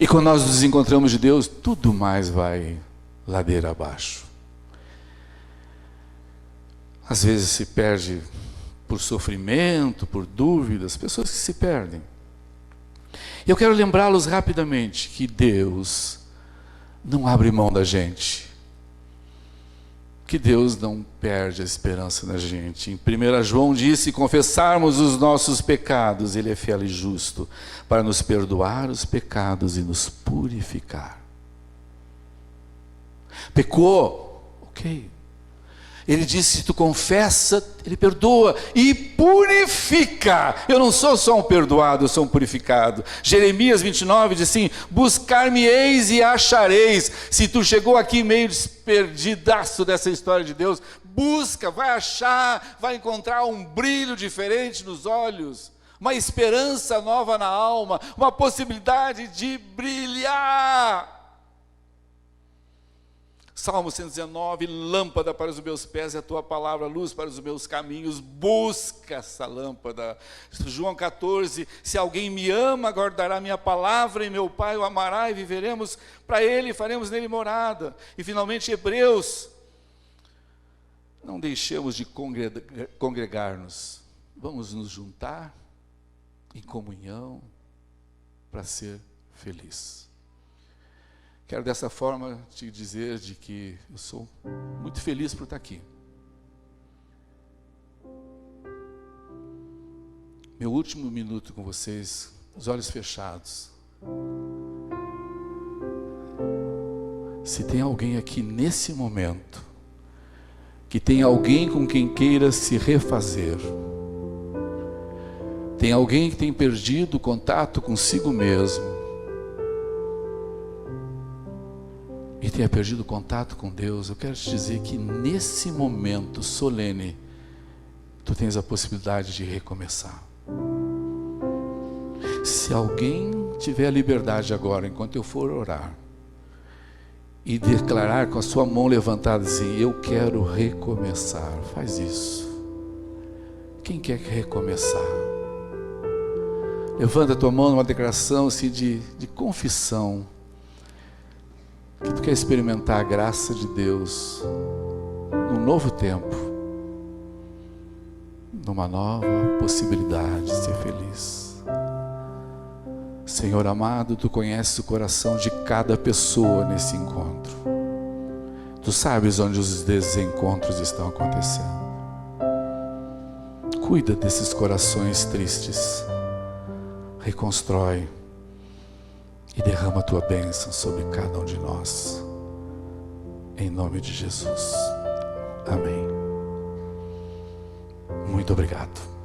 E quando nós nos desencontramos de Deus, tudo mais vai ladeira abaixo. Às vezes se perde por sofrimento, por dúvidas, pessoas que se perdem. Eu quero lembrá-los rapidamente que Deus não abre mão da gente. Que Deus não perde a esperança na gente. Em 1 João diz: se confessarmos os nossos pecados, Ele é fiel e justo para nos perdoar os pecados e nos purificar. Pecou? Ok. Ele disse: se tu confessa, Ele perdoa e purifica. Eu não sou só um perdoado, eu sou um purificado. Jeremias 29 diz assim: buscar-me-eis e achareis. Se tu chegou aqui meio desperdidaço dessa história de Deus, busca, vai achar, vai encontrar um brilho diferente nos olhos, uma esperança nova na alma, uma possibilidade de brilhar. Salmo 119, lâmpada para os meus pés é a tua palavra, luz para os meus caminhos. Busca essa lâmpada. João 14, se alguém me ama, guardará minha palavra, e meu Pai o amará, e viveremos para Ele, e faremos nele morada. E finalmente Hebreus, não deixemos de congregar-nos, vamos nos juntar em comunhão para ser feliz. Quero dessa forma te dizer de que eu sou muito feliz por estar aqui. Meu último minuto com vocês, os olhos fechados. Se tem alguém aqui nesse momento, que tem alguém com quem queira se refazer, tem alguém que tem perdido o contato consigo mesmo, e tenha perdido contato com Deus, eu quero te dizer que nesse momento solene, tu tens a possibilidade de recomeçar. Se alguém tiver a liberdade agora, enquanto eu for orar, e declarar com a sua mão levantada assim: eu quero recomeçar, faz isso. Quem quer recomeçar? Levanta a tua mão numa declaração assim de confissão, que tu quer experimentar a graça de Deus num novo tempo, numa nova possibilidade de ser feliz. Senhor amado, tu conheces o coração de cada pessoa nesse encontro. Tu sabes onde os desencontros estão acontecendo. Cuida desses corações tristes, reconstrói e derrama a tua bênção sobre cada um de nós. Em nome de Jesus. Amém. Muito obrigado.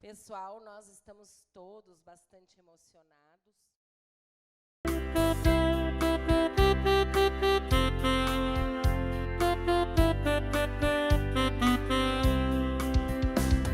Pessoal, nós estamos todos bastante emocionados.